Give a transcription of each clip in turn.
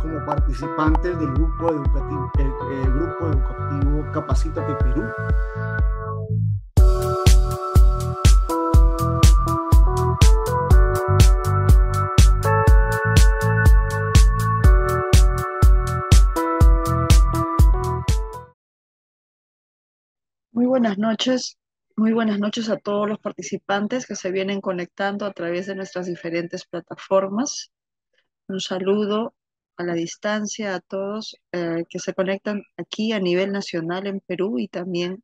como participantes del grupo educativo, el grupo educativo Capacítate Perú. Muy buenas noches a todos los participantes que se vienen conectando a través de nuestras diferentes plataformas. Un saludo a la distancia a todos que se conectan aquí a nivel nacional en Perú y también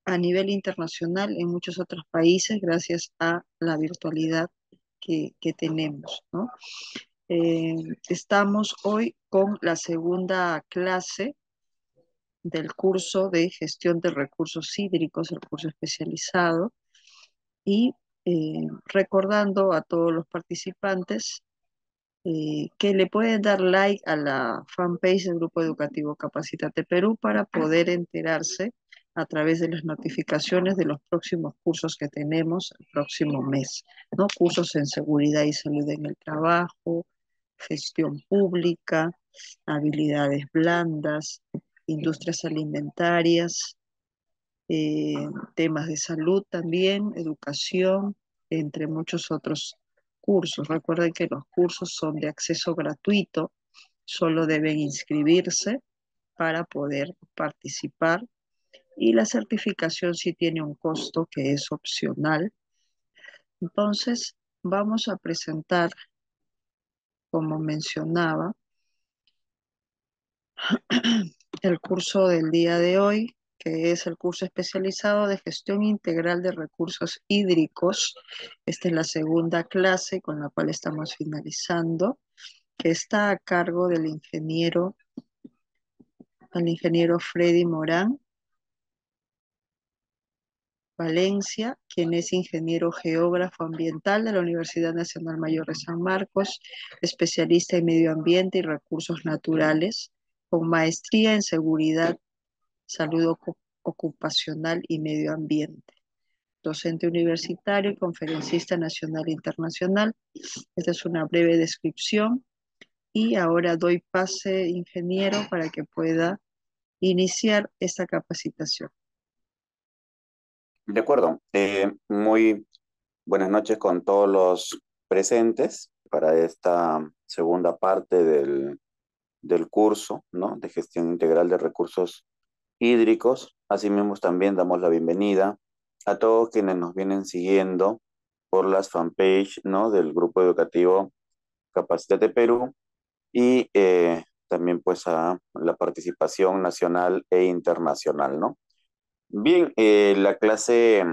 a nivel internacional en muchos otros países gracias a la virtualidad que tenemos, ¿no? Estamos hoy con la segunda clase del curso de gestión de recursos hídricos, el curso especializado, y recordando a todos los participantes que le pueden dar like a la fanpage del Grupo Educativo Capacítate Perú para poder enterarse a través de las notificaciones de los próximos cursos que tenemos el próximo mes, ¿no? Cursos en seguridad y salud en el trabajo, gestión pública, habilidades blandas, industrias alimentarias, temas de salud también, educación, entre muchos otros cursos. Recuerden que los cursos son de acceso gratuito, solo deben inscribirse para poder participar y la certificación sí tiene un costo que es opcional. Entonces, vamos a presentar, como mencionaba, el curso del día de hoy, que es el curso especializado de gestión integral de recursos hídricos. Esta es la segunda clase con la cual estamos finalizando, que está a cargo el ingeniero Freddy Morán Valencia, quien es ingeniero geógrafo ambiental de la Universidad Nacional Mayor de San Marcos, especialista en medio ambiente y recursos naturales, con maestría en seguridad, salud ocupacional y medio ambiente. Docente universitario y conferencista nacional e internacional. Esta es una breve descripción y ahora doy pase, ingeniero, para que pueda iniciar esta capacitación. De acuerdo. Muy buenas noches con todos los presentes para esta segunda parte del curso, ¿no? De gestión integral de recursos hídricos. Asimismo, también damos la bienvenida a todos quienes nos vienen siguiendo por las fanpage, ¿no? Del Grupo Educativo Capacítate Perú y también pues a la participación nacional e internacional, ¿no? Bien, la clase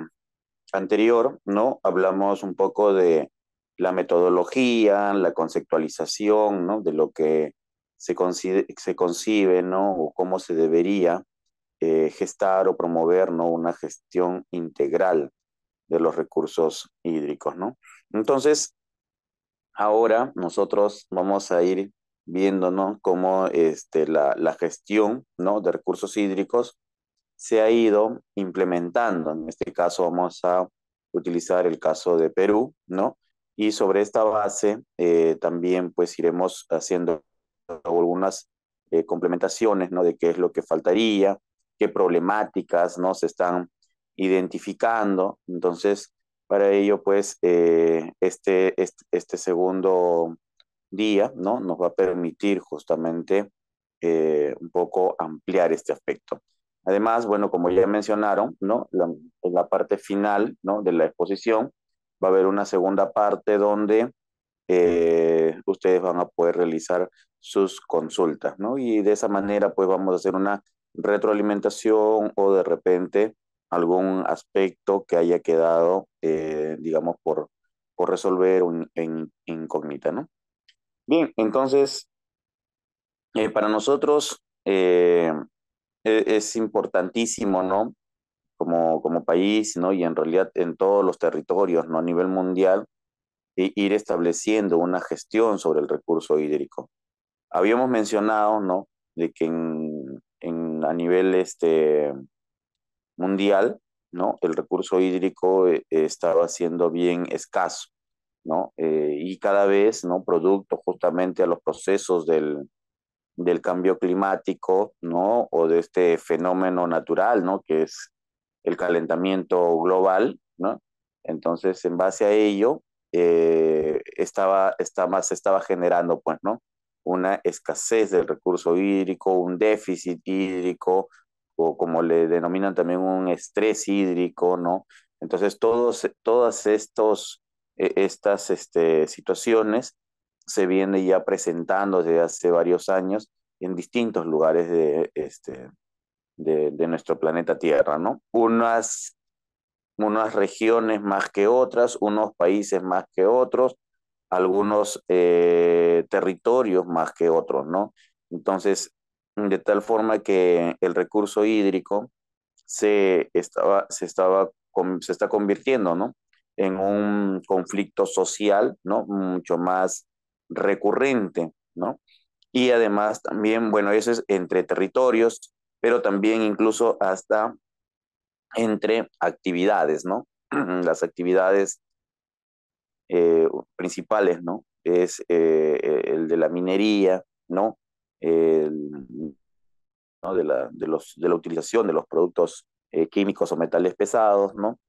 anterior, ¿no? Hablamos un poco de la metodología, la conceptualización, ¿no? De lo que se concibe, ¿no? O cómo se debería gestar o promover, ¿no? Una gestión integral de los recursos hídricos, ¿no? Entonces, ahora nosotros vamos a ir viendo, ¿no? Cómo la gestión, ¿no? De recursos hídricos se ha ido implementando. En este caso vamos a utilizar el caso de Perú, ¿no? Y sobre esta base también pues iremos haciendo algunas complementaciones, ¿no? De qué es lo que faltaría, qué problemáticas, ¿no? Se están identificando. Entonces, para ello pues este segundo día, ¿no? Nos va a permitir justamente un poco ampliar este aspecto. Además, bueno, como ya mencionaron, ¿no? En la parte final, ¿no? De la exposición va a haber una segunda parte donde ustedes van a poder realizar sus consultas, ¿no? Y de esa manera, pues vamos a hacer una retroalimentación o de repente algún aspecto que haya quedado, digamos, por resolver en incógnita, ¿no? Bien, entonces, para nosotros es importantísimo, ¿no? Como país, ¿no? Y en realidad en todos los territorios, ¿no? A nivel mundial, ir estableciendo una gestión sobre el recurso hídrico. Habíamos mencionado, ¿no? De que a nivel mundial, ¿no? El recurso hídrico estaba siendo bien escaso. ¿no? Y cada vez, ¿no? Producto justamente a los procesos del cambio climático, ¿no? O de este fenómeno natural, ¿no? Que es el calentamiento global, ¿no? Entonces, en base a ello, se estaba generando, pues, ¿no? Una escasez del recurso hídrico, un déficit hídrico, o como le denominan también un estrés hídrico, ¿no? Entonces, todas estas situaciones se vienen ya presentando desde hace varios años en distintos lugares de nuestro planeta Tierra, ¿no? Unas regiones más que otras, unos países más que otros, algunos territorios más que otros, ¿no? Entonces, de tal forma que el recurso hídrico se está convirtiendo, ¿no? En un conflicto social, ¿no? Mucho más recurrente, ¿no? Y además también, bueno, eso es entre territorios, pero también incluso hasta entre actividades, ¿no? Las actividades principales, ¿no? Es el de la minería, ¿no? El, ¿no? De la utilización de los productos químicos o metales pesados, ¿no?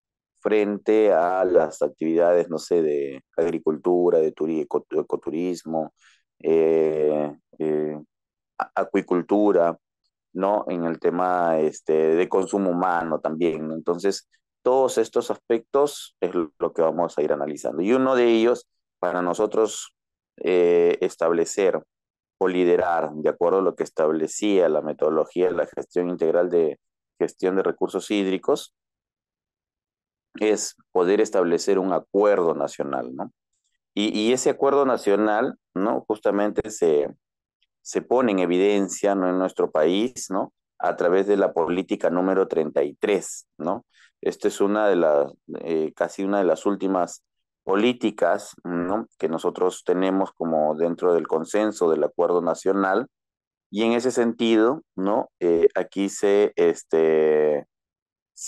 Frente a las actividades, no sé, de agricultura, de ecoturismo, eh, eh, acuicultura, ¿no? En el tema de consumo humano también, ¿no? Entonces, todos estos aspectos es lo que vamos a ir analizando. Y uno de ellos, para nosotros establecer o liderar, de acuerdo a lo que establecía la metodología de la gestión integral de gestión de recursos hídricos, es poder establecer un acuerdo nacional, ¿no? Y ese acuerdo nacional, ¿no? Justamente se pone en evidencia, ¿no? En nuestro país, ¿no? A través de la política número 33, ¿no? Esta es casi una de las últimas políticas, ¿no? Que nosotros tenemos como dentro del consenso del acuerdo nacional. Y en ese sentido, ¿no? Aquí se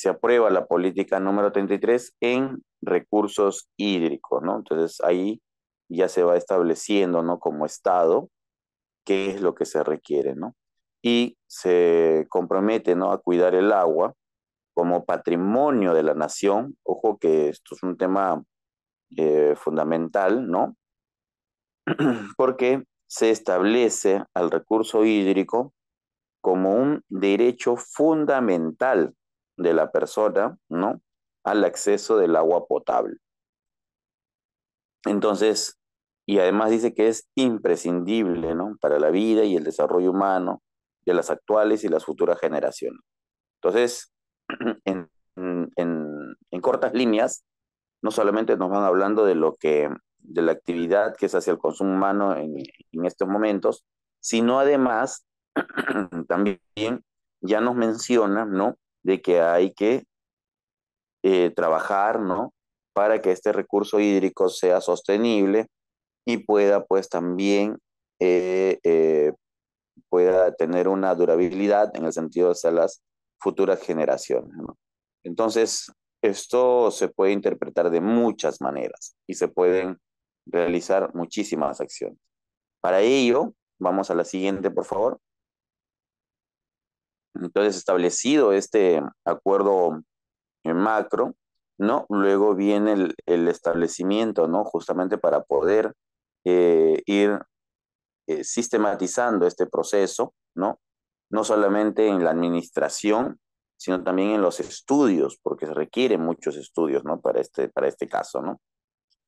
aprueba la política número 33 en recursos hídricos, ¿no? Entonces ahí ya se va estableciendo, ¿no? Como Estado, qué es lo que se requiere, ¿no? Y se compromete, ¿no? A cuidar el agua como patrimonio de la nación. Ojo que esto es un tema fundamental, ¿no? Porque se establece al recurso hídrico como un derecho fundamental de la persona, ¿no? Al acceso del agua potable. Entonces, y además dice que es imprescindible, ¿no? Para la vida y el desarrollo humano de las actuales y las futuras generaciones. Entonces, en, en cortas líneas, no solamente nos van hablando de la actividad que es hacia el consumo humano en estos momentos, sino además también ya nos menciona, ¿no? De que hay que trabajar, ¿no? Para que este recurso hídrico sea sostenible y pueda, pues, también eh, eh, pueda tener una durabilidad en el sentido hacia las futuras generaciones, ¿no? Entonces, esto se puede interpretar de muchas maneras y se pueden realizar muchísimas acciones. Para ello, vamos a la siguiente, por favor. Entonces, establecido este acuerdo macro, ¿no? Luego viene el establecimiento, ¿no? Justamente para poder ir sistematizando este proceso, ¿no? No solamente en la administración, sino también en los estudios, porque se requieren muchos estudios, ¿no? Para este caso, ¿no?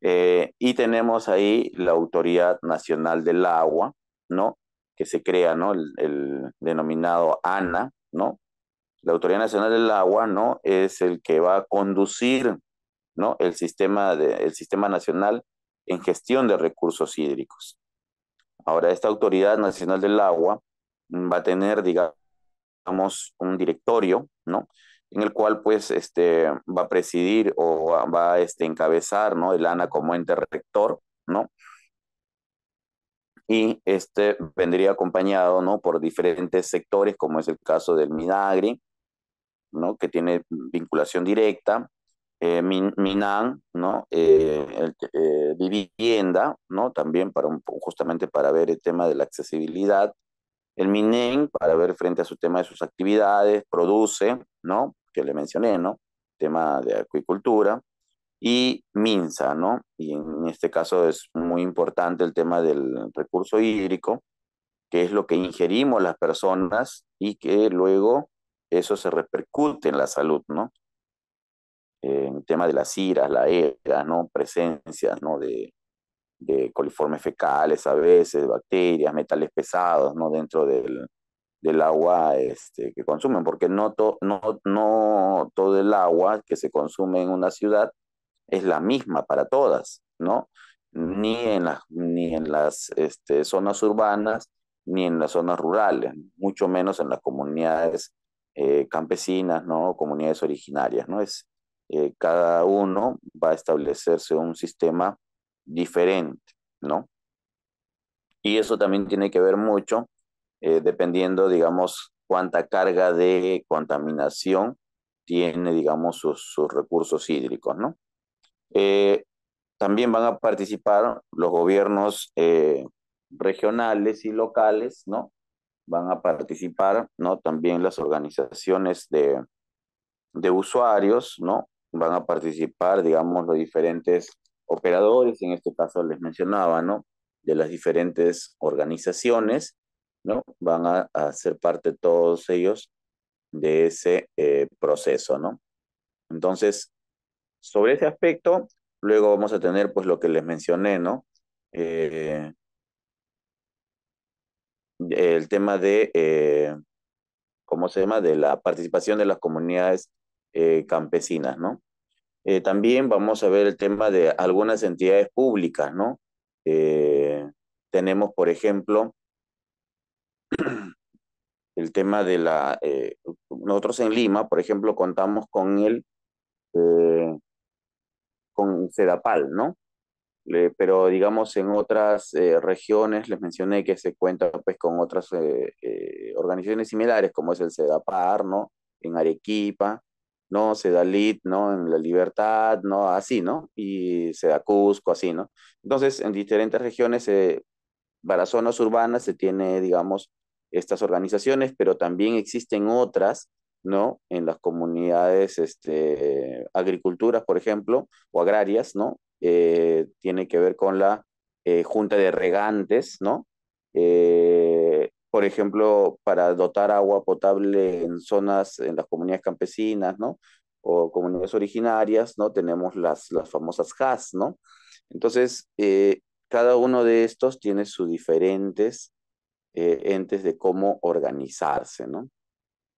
Y tenemos ahí la Autoridad Nacional del Agua, ¿no? Que se crea, ¿no? El denominado ANA, ¿no? La Autoridad Nacional del Agua, ¿no? Es el que va a conducir, ¿no? El sistema nacional en gestión de recursos hídricos. Ahora, esta Autoridad Nacional del Agua va a tener, digamos, un directorio, ¿no? En el cual, pues, va a presidir o va a encabezar, ¿no? El ANA como ente rector, ¿no? Y vendría acompañado, ¿no? Por diferentes sectores, como es el caso del MINAGRI, ¿no? Que tiene vinculación directa, Minan, ¿no? Vivienda, ¿no? También justamente para ver el tema de la accesibilidad. El MINEN para ver frente a su tema de sus actividades, produce, ¿no? Que le mencioné, ¿no? Tema de acuicultura. Y MINSA, ¿no? Y en este caso es muy importante el tema del recurso hídrico, que es lo que ingerimos las personas y que luego eso se repercute en la salud, ¿no? En el tema de las iras, la ERA, ¿no? Presencias, ¿no? De coliformes fecales a veces, bacterias, metales pesados, ¿no? Dentro del agua que consumen, porque no todo el agua que se consume en una ciudad es la misma para todas, ¿no? Ni en las zonas urbanas, ni en las zonas rurales, mucho menos en las comunidades campesinas, ¿no? Comunidades originarias, ¿no? Cada uno va a establecerse un sistema diferente, ¿no? Y eso también tiene que ver mucho, dependiendo, digamos, cuánta carga de contaminación tiene, digamos, sus recursos hídricos, ¿no? Eh, También van a participar los gobiernos regionales y locales, ¿no? Van a participar, ¿no? También las organizaciones de usuarios, ¿no? Van a participar, digamos, los diferentes operadores, en este caso les mencionaba, ¿no? De las diferentes organizaciones, ¿no? Van a ser parte todos ellos de ese proceso, ¿no? Entonces, sobre ese aspecto, luego vamos a tener, pues, lo que les mencioné, ¿no? Eh, el tema de, ¿cómo se llama? De la participación de las comunidades campesinas, ¿no? También vamos a ver el tema de algunas entidades públicas, ¿no? Eh, Tenemos, por ejemplo, el tema de nosotros en Lima, por ejemplo, contamos eh, con Sedapal, ¿no? Pero digamos en otras regiones les mencioné que se cuenta pues con otras organizaciones similares como es el Sedapar, ¿no? En Arequipa, ¿no? Sedalit, ¿no? En La Libertad, ¿no? Así, ¿no? Y Sedacusco, así, ¿no? Entonces en diferentes regiones, para zonas urbanas se tiene, digamos, estas organizaciones, pero también existen otras, ¿no? En las comunidades, agriculturas, por ejemplo, o agrarias, ¿no? Tiene que ver con la Junta de Regantes, ¿no? Por ejemplo, para dotar agua potable en zonas, en las comunidades campesinas, ¿no? O comunidades originarias, ¿no? Tenemos las famosas JAS, ¿no? Entonces, cada uno de estos tiene sus diferentes entes de cómo organizarse, ¿no?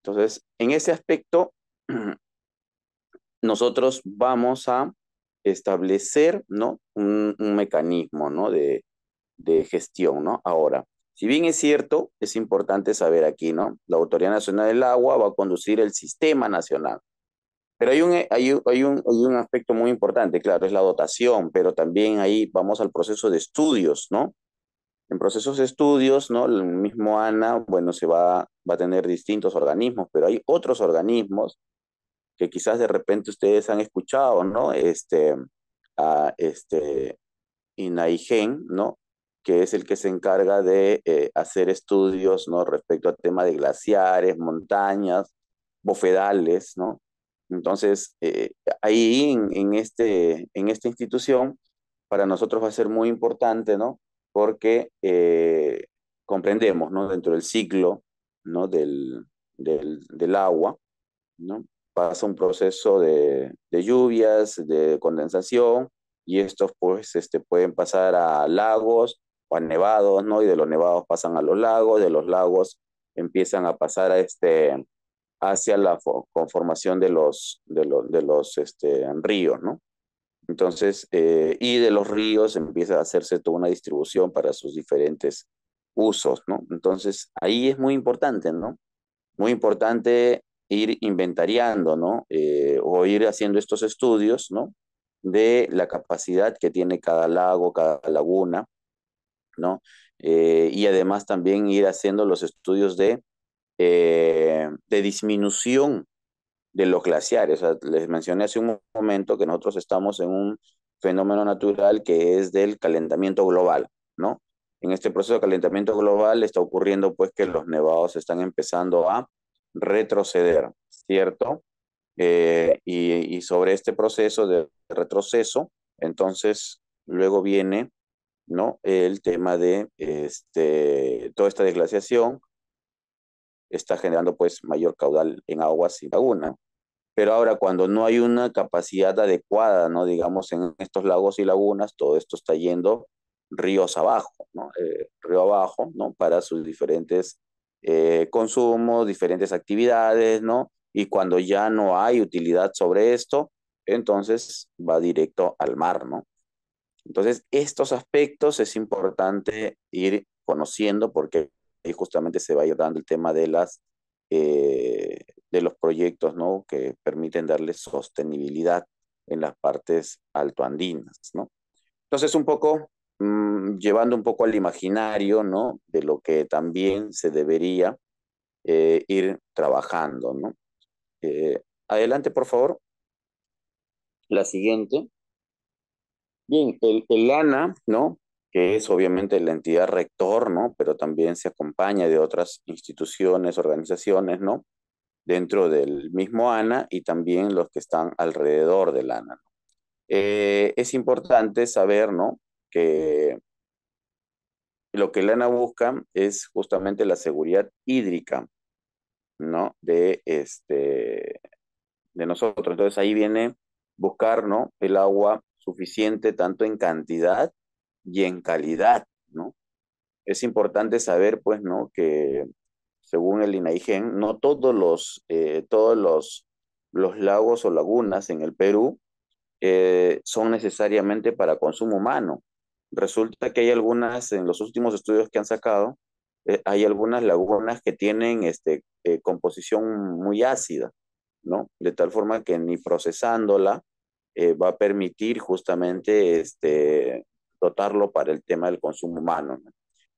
Entonces, en ese aspecto, nosotros vamos a establecer, ¿no? Un mecanismo, ¿no? De gestión, ¿no? Ahora, si bien es cierto, es importante saber aquí, ¿no? La Autoridad Nacional del Agua va a conducir el sistema nacional. Pero hay un aspecto muy importante, claro, es la dotación, pero también ahí vamos al proceso de estudios, ¿no? En procesos de estudios, ¿no? El mismo ANA, bueno, va a tener distintos organismos, pero hay otros organismos que quizás de repente ustedes han escuchado, ¿no? A INAIGEN, ¿no? Que es el que se encarga de hacer estudios, ¿no? Respecto al tema de glaciares, montañas, bofedales, ¿no? Entonces, ahí en esta institución, para nosotros va a ser muy importante, ¿no? Porque comprendemos, ¿no? Dentro del ciclo, ¿no? Del agua, ¿no? Pasa un proceso de lluvias, de condensación, y estos pues pueden pasar a lagos o a nevados, ¿no? Y de los nevados pasan a los lagos, de los lagos empiezan a pasar hacia la conformación de los ríos, ¿no? Entonces, y de los ríos empieza a hacerse toda una distribución para sus diferentes usos, ¿no? Entonces, ahí es muy importante, ¿no? Muy importante ir inventariando, ¿no? O ir haciendo estos estudios, ¿no? De la capacidad que tiene cada lago, cada laguna, ¿no? Y además también ir haciendo los estudios de disminución de los glaciares. O sea, les mencioné hace un momento que nosotros estamos en un fenómeno natural que es del calentamiento global, ¿no? En este proceso de calentamiento global está ocurriendo pues que los nevados están empezando a retroceder, ¿cierto? Y sobre este proceso de retroceso, entonces luego viene, ¿no? El tema de toda esta desglaciación está generando pues mayor caudal en aguas y lagunas. Pero ahora cuando no hay una capacidad adecuada, ¿no? Digamos en estos lagos y lagunas, todo esto está yendo ríos abajo, ¿no? Río abajo, ¿no? Para sus diferentes consumos, diferentes actividades, ¿no? Y cuando ya no hay utilidad sobre esto, entonces va directo al mar, ¿no? Entonces, estos aspectos es importante ir conociendo porque ahí justamente se va a ir dando el tema de los proyectos, ¿no? Que permiten darle sostenibilidad en las partes altoandinas, ¿no? Entonces, un poco llevando un poco al imaginario, ¿no? De lo que también se debería ir trabajando, ¿no? Adelante, por favor. La siguiente. Bien, el ANA, ¿no? Que es obviamente la entidad rector, ¿no? Pero también se acompaña de otras instituciones, organizaciones, ¿no? Dentro del mismo ANA y también los que están alrededor del ANA, ¿no? Es importante saber, ¿no? Que lo que el ANA busca es justamente la seguridad hídrica, ¿no? De nosotros. Entonces ahí viene buscar, ¿no? El agua suficiente tanto en cantidad y en calidad, ¿no? Es importante saber, pues, ¿no? Que según el INAIGEN, no los lagos o lagunas en el Perú son necesariamente para consumo humano. Resulta que hay algunas, en los últimos estudios que han sacado, hay algunas lagunas que tienen composición muy ácida, ¿no? De tal forma que ni procesándola va a permitir justamente dotarlo para el tema del consumo humano, ¿no?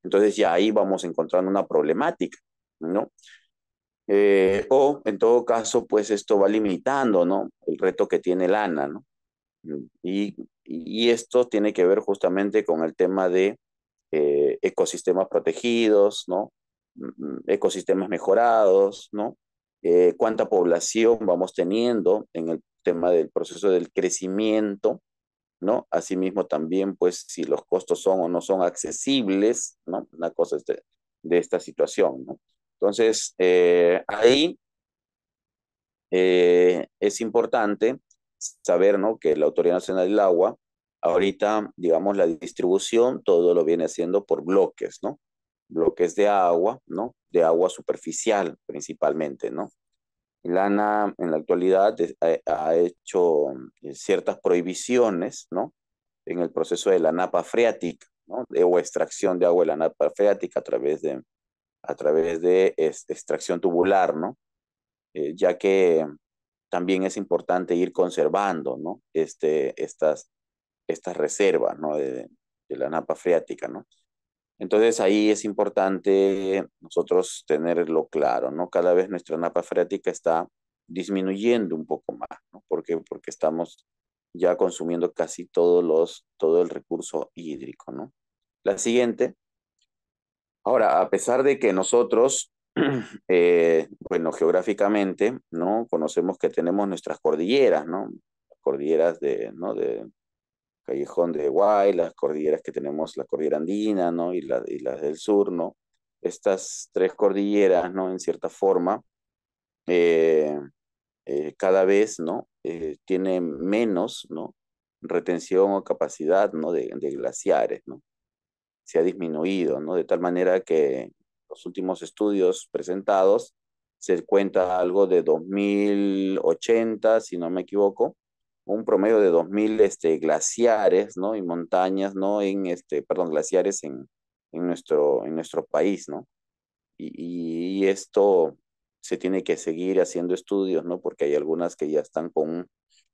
Entonces ya ahí vamos encontrando una problemática, ¿no? O en todo caso, pues esto va limitando, ¿no? El reto que tiene el ANA, ¿no? Y, y esto tiene que ver justamente con el tema de ecosistemas protegidos, ¿no? Ecosistemas mejorados, ¿no? Cuánta población vamos teniendo en el tema del proceso del crecimiento, ¿no? Asimismo también, pues, si los costos son o no son accesibles, ¿no? Una cosa es de esta situación, ¿no? Entonces, ahí es importante saber, ¿no? Que la Autoridad Nacional del Agua, ahorita, digamos, la distribución, todo lo viene haciendo por bloques, ¿no? Bloques de agua, ¿no? De agua superficial principalmente, ¿no? El ANA en la actualidad ha hecho ciertas prohibiciones, ¿no? En el proceso de la napa freática, ¿no? O extracción de agua de la napa freática a través de extracción tubular, ¿no? Ya que también es importante ir conservando, ¿no? Estas reservas, ¿no? De la napa freática, ¿no? Entonces ahí es importante nosotros tenerlo claro, ¿no? Cada vez nuestra napa freática está disminuyendo un poco más, ¿no? ¿Por qué? Porque estamos ya consumiendo casi todo el recurso hídrico, ¿no? La siguiente. Ahora, a pesar de que nosotros, bueno, geográficamente, ¿no? Conocemos que tenemos nuestras cordilleras, ¿no? Cordilleras ¿no? de Callejón de Guay, las cordilleras que tenemos, la cordillera andina, ¿no? Y las del sur, ¿no? Estas tres cordilleras, ¿no? En cierta forma, eh, cada vez, ¿no? Tienen menos, ¿no? Retención o capacidad, ¿no? De glaciares, ¿no? Se ha disminuido, ¿no? De tal manera que los últimos estudios presentados se cuenta algo de 2080, si no me equivoco, un promedio de 2000 glaciares, ¿no? Y montañas, ¿no? Perdón, glaciares en nuestro país, ¿no? Y esto se tiene que seguir haciendo estudios, ¿no? Porque hay algunas que ya están con un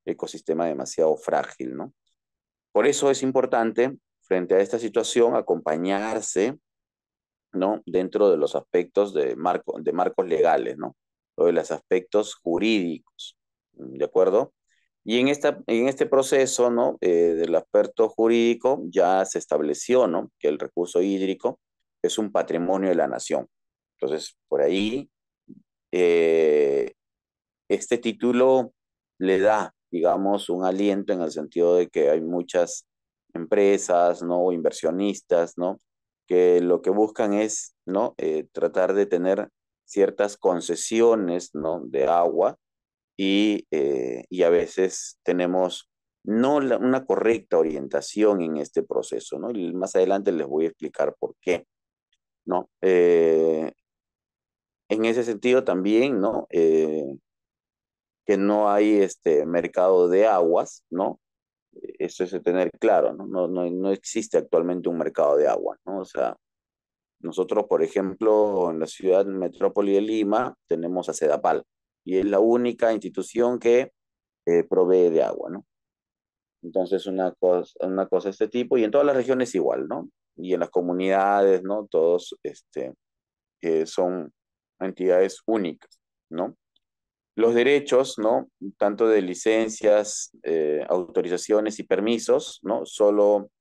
ecosistema demasiado frágil, ¿no? Por eso es importante, frente a esta situación, acompañarse, ¿no? Dentro de los aspectos de marcos legales, ¿no? o de los aspectos jurídicos, ¿de acuerdo? Y en este proceso, ¿no? Del aspecto jurídico ya se estableció, ¿no? Que el recurso hídrico es un patrimonio de la nación. Entonces, por ahí, eh, este título le da, digamos, un aliento en el sentido de que hay muchas empresas, ¿no? O inversionistas, ¿no? Que lo que buscan es, ¿no? Tratar de tener ciertas concesiones, ¿no? De agua y a veces tenemos no una correcta orientación en este proceso, ¿no? Y más adelante les voy a explicar por qué, ¿no? En ese sentido también, ¿no? Que no hay este mercado de aguas, ¿no? Eso es de tener claro, ¿no? No existe actualmente un mercado de agua, ¿no? O sea, nosotros, por ejemplo, en la ciudad metrópoli de Lima, tenemos a Sedapal, y es la única institución que provee de agua, ¿no? Entonces, una cosa de este tipo, y en todas las regiones igual, ¿no? Y en las comunidades, ¿no? Todos son entidades únicas, ¿no? Los derechos, ¿no? Tanto de licencias, autorizaciones y permisos, ¿no? Solo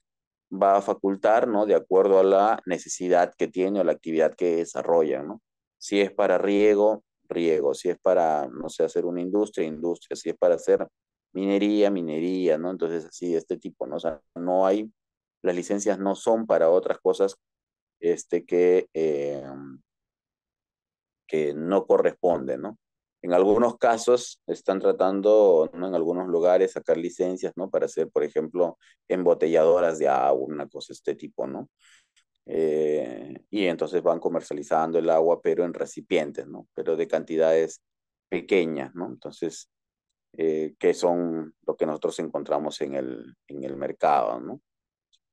va a facultar, ¿no? De acuerdo a la necesidad que tiene o la actividad que desarrolla, ¿no? Si es para riego, riego. Si es para, no sé, hacer una industria, industria. Si es para hacer minería, minería, ¿no? Entonces, así, de este tipo, ¿no? O sea, no hay, las licencias no son para otras cosas este, que no corresponden, ¿no? En algunos casos están tratando, ¿no? En algunos lugares sacar licencias, ¿no? Para hacer, por ejemplo, embotelladoras de agua, una cosa de este tipo, ¿no? Y entonces van comercializando el agua, pero en recipientes, ¿no? Pero de cantidades pequeñas, ¿no? Entonces, que son lo que nosotros encontramos en el mercado, ¿no?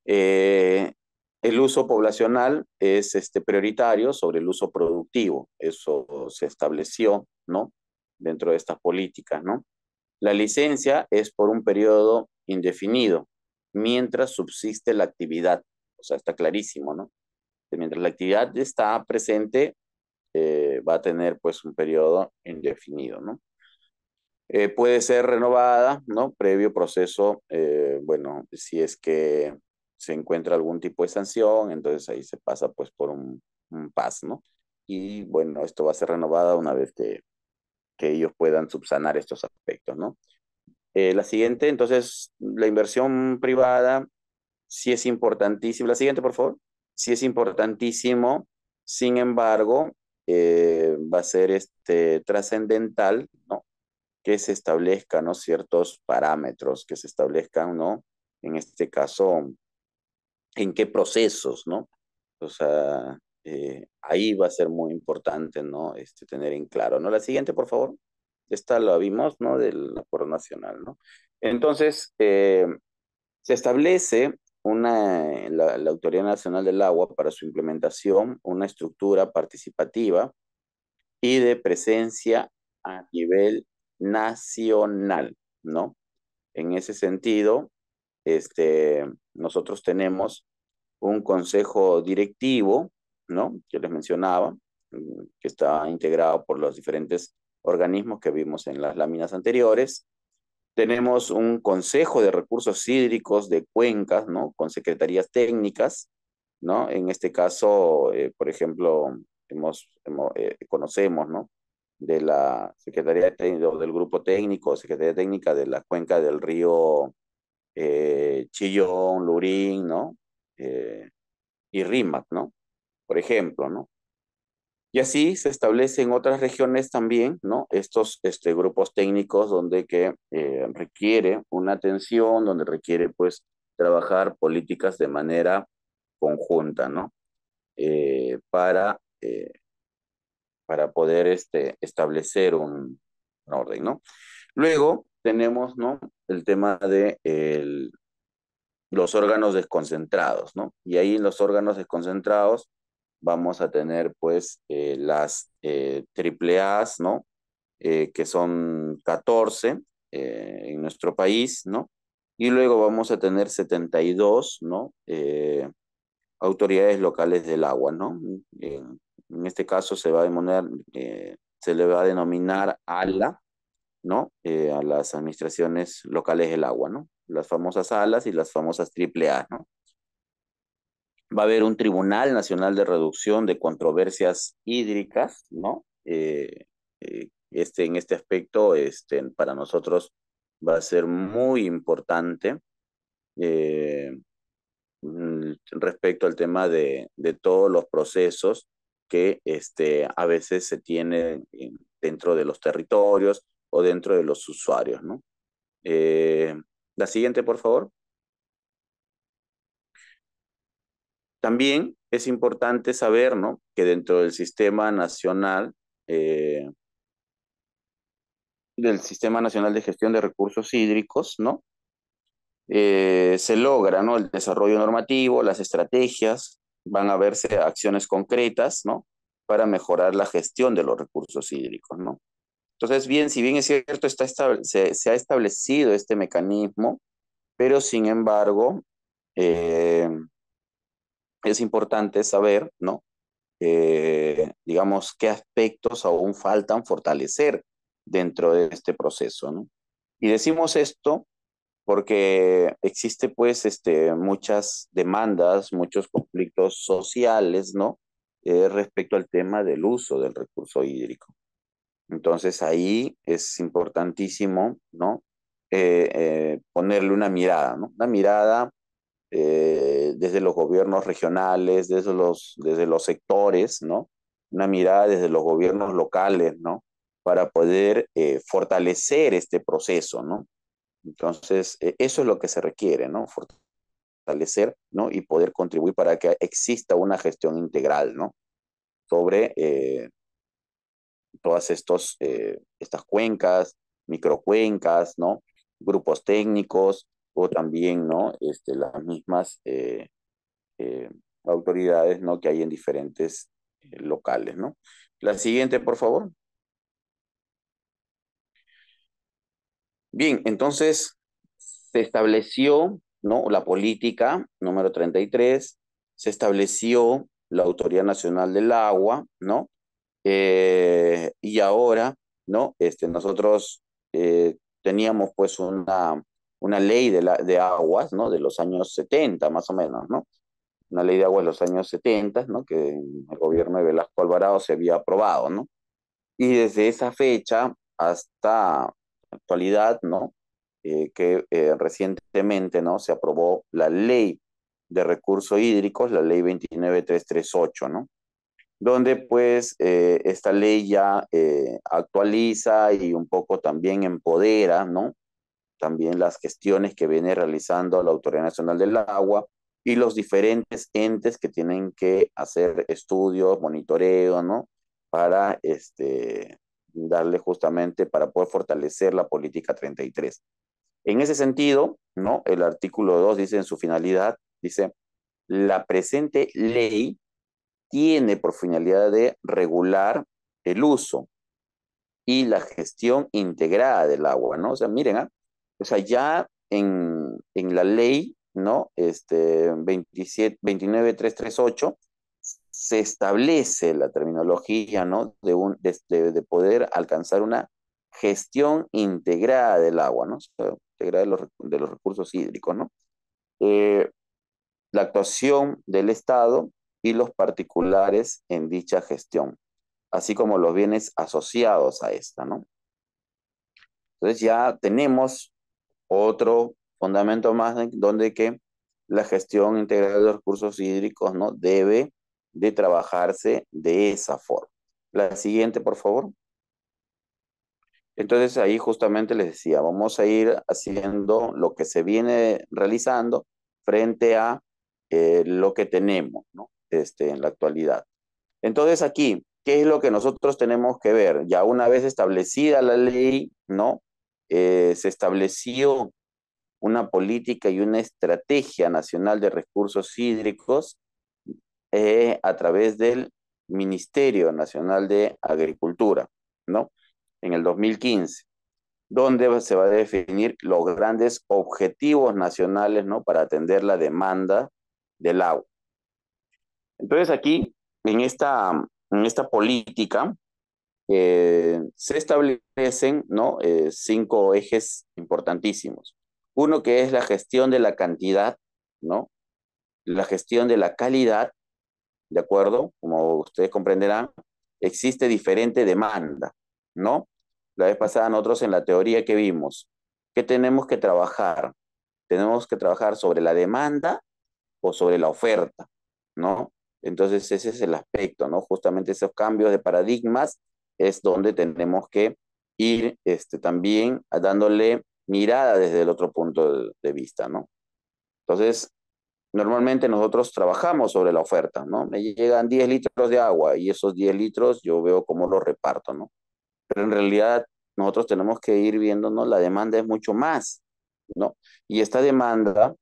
Eh, el uso poblacional es prioritario sobre el uso productivo. Eso se estableció, ¿no? Dentro de estas políticas, ¿no? La licencia es por un periodo indefinido, mientras subsiste la actividad. O sea, está clarísimo, ¿no? Que mientras la actividad está presente, va a tener pues un periodo indefinido, ¿no? Puede ser renovada, ¿no? Previo proceso, bueno, si es que se encuentra algún tipo de sanción, entonces ahí se pasa pues por un PAS, ¿no? Y bueno, esto va a ser renovada una vez que ellos puedan subsanar estos aspectos, ¿no? La siguiente, entonces, la inversión privada sí es importantísimo. La siguiente, por favor. Sí es importantísimo, sin embargo, va a ser trascendental, ¿no? Que se establezcan, ¿no? Ciertos parámetros, que se establezcan, ¿no? En este caso, en qué procesos, ¿no? O sea, ahí va a ser muy importante, ¿no? Tener en claro, ¿no? La siguiente, por favor. Esta la vimos, ¿no? Del acuerdo nacional, ¿no? Entonces, se establece la Autoridad Nacional del Agua para su implementación, una estructura participativa y de presencia a nivel nacional, ¿no? En ese sentido, nosotros tenemos un consejo directivo, ¿no? Que les mencionaba, que está integrado por los diferentes organismos que vimos en las láminas anteriores. Tenemos un consejo de recursos hídricos de cuencas, ¿no? Con secretarías técnicas, ¿no? En este caso, por ejemplo, conocemos, ¿no? De la Secretaría Técnica, del Grupo Técnico, Secretaría Técnica de la cuenca del río Chillón, Lurín, ¿no? Y Rímac, ¿no? Por ejemplo, ¿no? Y así se establecen otras regiones también, ¿no? Estos grupos técnicos donde que requiere una atención, donde requiere pues trabajar políticas de manera conjunta, ¿no? Eh, para, eh, para poder establecer un orden, ¿no? Luego tenemos, ¿no? El tema de los órganos desconcentrados, ¿no? Y ahí en los órganos desconcentrados vamos a tener pues las triple A's, ¿no? Que son 14 en nuestro país, ¿no? Y luego vamos a tener 72, ¿no? Autoridades locales del agua, ¿no? En este caso se va a denominar se le va a denominar ALA, ¿no? A las administraciones locales del agua, ¿no? Las famosas ALAs y las famosas AAA, ¿no? Va a haber un Tribunal Nacional de Reducción de Controversias Hídricas, ¿no? En este aspecto, para nosotros va a ser muy importante eh, respecto al tema de todos los procesos que a veces se tienen dentro de los territorios o dentro de los usuarios, ¿no? La siguiente, por favor. También es importante saber, ¿no?, que dentro eh, del Sistema Nacional de Gestión de Recursos Hídricos, ¿no? Se logra, ¿no?, el desarrollo normativo, las estrategias, van a verse acciones concretas, ¿no?, para mejorar la gestión de los recursos hídricos, ¿no? Entonces, bien, si bien es cierto, se ha establecido este mecanismo, pero sin embargo, eh, es importante saber, ¿no?, digamos, qué aspectos aún faltan fortalecer dentro de este proceso, ¿no? Y decimos esto porque existe pues muchas demandas, muchos conflictos sociales, ¿no? Respecto al tema del uso del recurso hídrico. Entonces ahí es importantísimo, ¿no? Ponerle una mirada, ¿no? Una mirada desde los gobiernos regionales, desde los sectores, ¿no? Una mirada desde los gobiernos locales, ¿no? Para poder fortalecer este proceso, ¿no? Entonces, eso es lo que se requiere, ¿no? Fortalecer, ¿no? Y poder contribuir para que exista una gestión integral, ¿no? Sobre todas estas cuencas, microcuencas, ¿no? Grupos técnicos o también, ¿no? Las mismas eh, autoridades, ¿no?, que hay en diferentes locales, ¿no? La siguiente, por favor. Bien, entonces se estableció, ¿no?, la política número 33, se estableció la Autoridad Nacional del Agua, ¿no? Y ahora, ¿no? Nosotros teníamos pues una ley de aguas, ¿no?, de los años 70 más o menos, ¿no? Una ley de aguas de los años 70, ¿no?, que en el gobierno de Velasco Alvarado se había aprobado, ¿no? Y desde esa fecha hasta la actualidad, ¿no?, que recientemente, ¿no?, se aprobó la ley de recursos hídricos, la ley 29338, ¿no? Donde pues esta ley ya actualiza y un poco también empodera, ¿no?, también las gestiones que viene realizando la Autoridad Nacional del Agua y los diferentes entes que tienen que hacer estudios, monitoreo, ¿no?, para darle justamente para poder fortalecer la política 33. En ese sentido, ¿no?, el artículo 2 dice en su finalidad, dice, la presente ley tiene por finalidad de regular el uso y la gestión integrada del agua, ¿no? O sea, miren, o sea, ya en la ley, ¿no? 29338 se establece la terminología, ¿no?, de poder alcanzar una gestión integrada del agua, ¿no? O sea, integrada de los recursos hídricos, ¿no? Eh, la actuación del Estado y los particulares en dicha gestión, así como los bienes asociados a esta, ¿no? Entonces ya tenemos otro fundamento más donde que la gestión integral de los recursos hídricos, ¿no?, debe de trabajarse de esa forma. La siguiente, por favor. Entonces ahí justamente les decía, vamos a ir haciendo lo que se viene realizando frente a lo que tenemos, ¿no?, en la actualidad. Entonces aquí, ¿qué es lo que nosotros tenemos que ver? Ya una vez establecida la ley, ¿no? Se estableció una política y una estrategia nacional de recursos hídricos a través del Ministerio Nacional de Agricultura, ¿no? En el 2015, donde se va a definir los grandes objetivos nacionales, ¿no?, para atender la demanda del agua. Entonces aquí, en esta política, se establecen, ¿no? 5 ejes importantísimos. Uno que es la gestión de la cantidad, ¿no? La gestión de la calidad, ¿de acuerdo? Como ustedes comprenderán, existe diferente demanda, ¿no? La vez pasada nosotros en la teoría que vimos, ¿qué tenemos que trabajar? Tenemos que trabajar sobre la demanda o sobre la oferta, ¿no? Entonces ese es el aspecto, ¿no? Justamente esos cambios de paradigmas es donde tenemos que ir también dándole mirada desde el otro punto de vista, ¿no? Entonces, normalmente nosotros trabajamos sobre la oferta, ¿no? Me llegan 10 litros de agua y esos 10 litros yo veo cómo los reparto, ¿no? Pero en realidad nosotros tenemos que ir viendo, ¿no? La demanda es mucho más, ¿no? Y esta demanda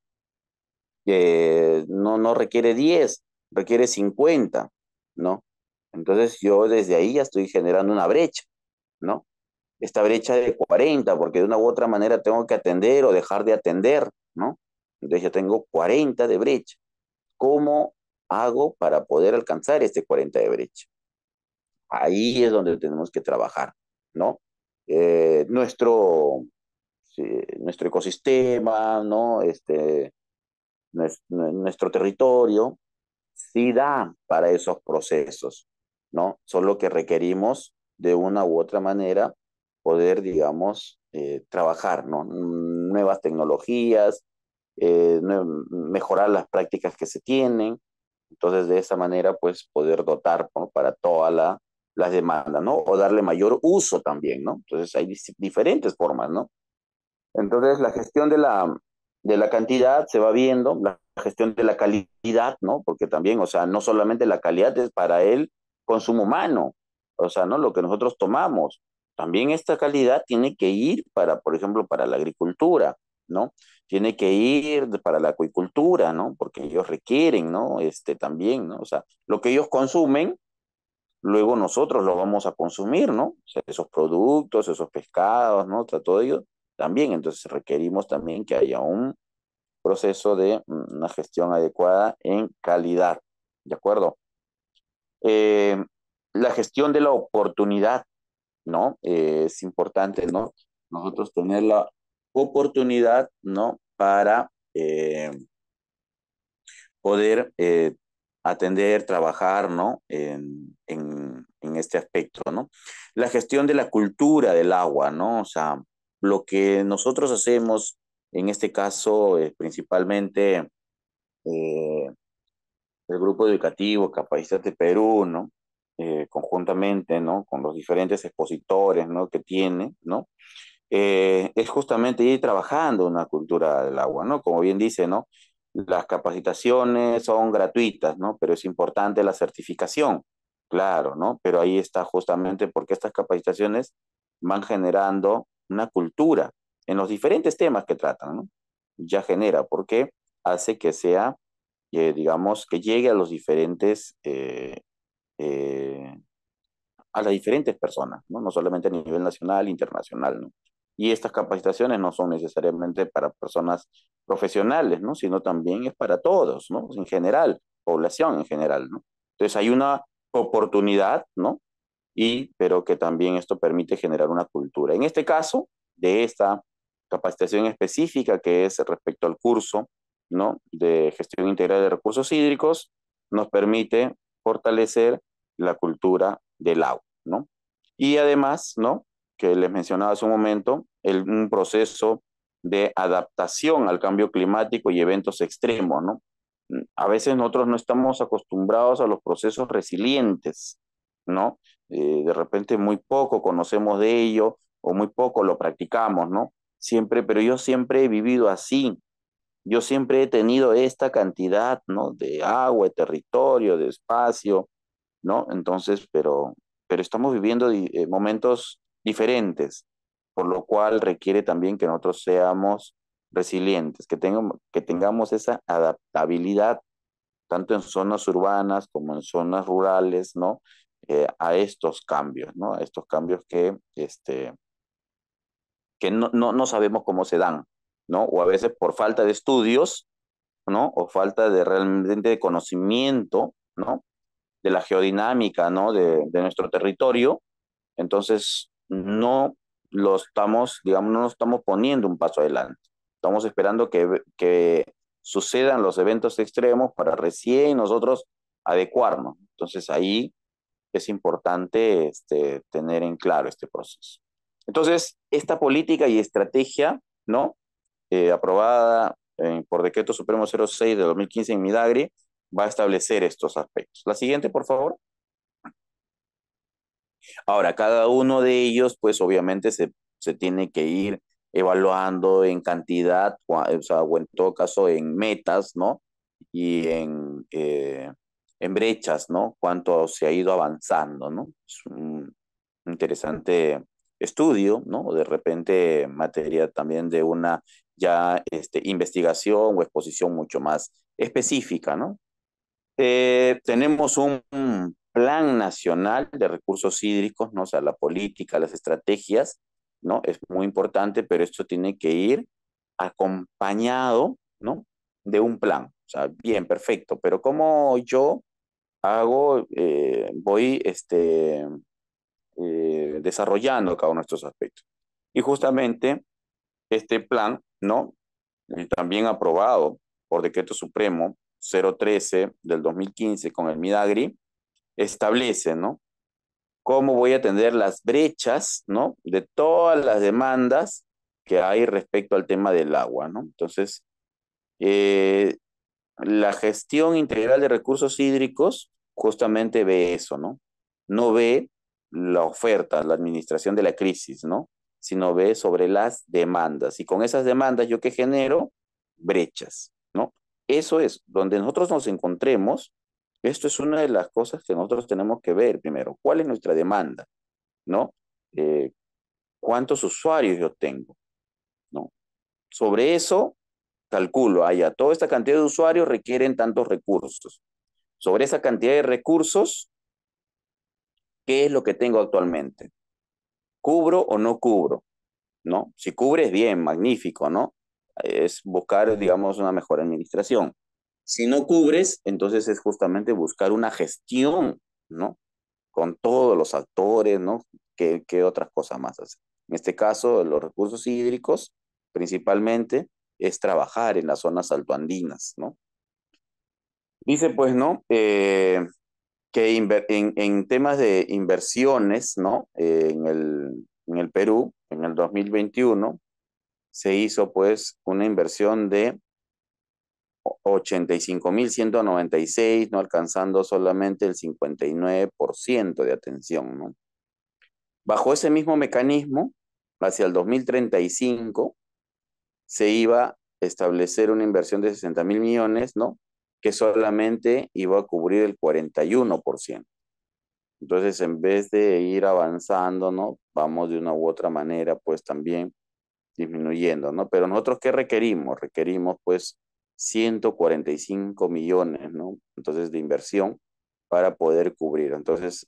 no requiere 10, requiere 50, ¿no? Entonces yo desde ahí ya estoy generando una brecha, ¿no? Esta brecha de 40, porque de una u otra manera tengo que atender o dejar de atender, ¿no? Entonces ya tengo 40 de brecha. ¿Cómo hago para poder alcanzar este 40 de brecha? Ahí es donde tenemos que trabajar, ¿no? Nuestro, sí, nuestro ecosistema, ¿no? Nuestro territorio, sí da para esos procesos, ¿no? Solo que requerimos de una u otra manera poder, digamos, trabajar, ¿no? Nuevas tecnologías, mejorar las prácticas que se tienen. Entonces, de esa manera, pues, poder dotar, ¿no? Para todas las demandas, ¿no? O darle mayor uso también, ¿no? Entonces, hay diferentes formas, ¿no? Entonces, la gestión de la cantidad se va viendo, la gestión de la calidad, ¿no? Porque también, o sea, no solamente la calidad es para el consumo humano, o sea, ¿no? Lo que nosotros tomamos, también esta calidad tiene que ir para, por ejemplo, para la agricultura, ¿no? Tiene que ir para la acuicultura, ¿no? Porque ellos requieren, ¿no? También, ¿no? O sea, lo que ellos consumen, luego nosotros lo vamos a consumir, ¿no? O sea, esos productos, esos pescados, ¿no? O sea, todo ello también. Entonces requerimos también que haya un proceso de una gestión adecuada en calidad, ¿de acuerdo? Eh, la gestión de la oportunidad, ¿no? Es importante, ¿no? Nosotros tener la oportunidad, ¿no? Para poder atender, trabajar, ¿no? En este aspecto, ¿no? La gestión de la cultura del agua, ¿no? O sea, lo que nosotros hacemos, en este caso, principalmente eh, el grupo educativo Capacitate Perú, ¿no? Conjuntamente, ¿no? Con los diferentes expositores, ¿no? Que tiene, ¿no? Es justamente ir trabajando una cultura del agua, ¿no? Como bien dice, ¿no? Las capacitaciones son gratuitas, ¿no? Pero es importante la certificación, claro, ¿no? Pero ahí está justamente porque estas capacitaciones van generando una cultura en los diferentes temas que tratan, ¿no? Ya genera, porque hace que sea, digamos, que llegue a los diferentes, eh, a las diferentes personas, ¿no? No solamente a nivel nacional, internacional, ¿no? Y estas capacitaciones no son necesariamente para personas profesionales, ¿no? Sino también es para todos, ¿no? En general, población en general, ¿no? Entonces hay una oportunidad, ¿no? Pero que también esto permite generar una cultura. En este caso, de esta capacitación específica que es respecto al curso, ¿no? De gestión integral de recursos hídricos, nos permite fortalecer la cultura del agua, ¿no? Y además, ¿no? Que les mencionaba hace un momento, un proceso de adaptación al cambio climático y eventos extremos, ¿no? A veces nosotros no estamos acostumbrados a los procesos resilientes, ¿no? De repente muy poco conocemos de ello o muy poco lo practicamos, ¿no? Siempre, pero yo siempre he vivido así, yo siempre he tenido esta cantidad, ¿no? De agua, de territorio, de espacio, ¿no? Entonces, pero estamos viviendo momentos diferentes, por lo cual requiere también que nosotros seamos resilientes, que tengamos esa adaptabilidad, tanto en zonas urbanas como en zonas rurales, ¿no? A estos cambios, ¿no? A estos cambios que no sabemos cómo se dan, ¿no? O a veces por falta de estudios, ¿no? O falta de realmente de conocimiento, ¿no? De la geodinámica, ¿no? De nuestro territorio, Entonces, no lo estamos, digamos, no nos estamos poniendo un paso adelante. Estamos esperando que sucedan los eventos extremos para recién nosotros adecuarnos. Entonces, ahí es importante tener en claro este proceso. Entonces, esta política y estrategia, ¿no? Aprobada por Decreto Supremo 06 de 2015 en Midagri, va a establecer estos aspectos. La siguiente, por favor. Ahora, cada uno de ellos, pues obviamente se tiene que ir evaluando en cantidad, o sea, o en todo caso en metas, ¿no? Y en brechas, ¿no? Cuánto se ha ido avanzando, ¿no? Es un interesante estudio, ¿no? De repente materia también de una ya investigación o exposición mucho más específica, ¿no? Tenemos un plan nacional de recursos hídricos, ¿no? O sea, la política, las estrategias, ¿no? Es muy importante, pero esto tiene que ir acompañado, ¿no? De un plan. O sea, bien, perfecto, pero ¿cómo yo hago, voy desarrollando cada uno de estos aspectos? Y justamente este plan, ¿no? Y también aprobado por Decreto Supremo 013 del 2015 con el Midagri, establece, ¿no? Cómo voy a atender las brechas, ¿no? De todas las demandas que hay respecto al tema del agua, ¿no? Entonces, eh, la gestión integral de recursos hídricos justamente ve eso, ¿no? No ve la oferta, la administración de la crisis, ¿no? Sino ve sobre las demandas. Y con esas demandas, ¿yo qué genero? Brechas, ¿no? Eso es, donde nosotros nos encontremos, esto es una de las cosas que nosotros tenemos que ver primero. ¿Cuál es nuestra demanda? ¿No? Eh, ¿Cuántos usuarios yo tengo? ¿No? Sobre eso, calculo, toda esta cantidad de usuarios requieren tantos recursos. Sobre esa cantidad de recursos, ¿qué es lo que tengo actualmente? ¿Cubro o no cubro? ¿No? Si cubres, bien, magnífico, ¿no? Es buscar, digamos, una mejor administración. Si no cubres, entonces es justamente buscar una gestión, ¿no? Con todos los actores, ¿no? ¿Qué otras cosas más hacer? En este caso, los recursos hídricos, principalmente, es trabajar en las zonas altoandinas, ¿no? Dice, pues, ¿no? Que en temas de inversiones, ¿no? En el Perú, en el 2021, se hizo pues una inversión de 85.196, no alcanzando solamente el 59% de atención, ¿no? Bajo ese mismo mecanismo, hacia el 2035, se iba a establecer una inversión de 60.000 millones, ¿no? Que solamente iba a cubrir el 41%. Entonces, en vez de ir avanzando, ¿no? Vamos de una u otra manera, pues también disminuyendo, ¿no? Pero nosotros, ¿qué requerimos? Requerimos, pues, 145 millones, ¿no? Entonces, de inversión para poder cubrir. Entonces,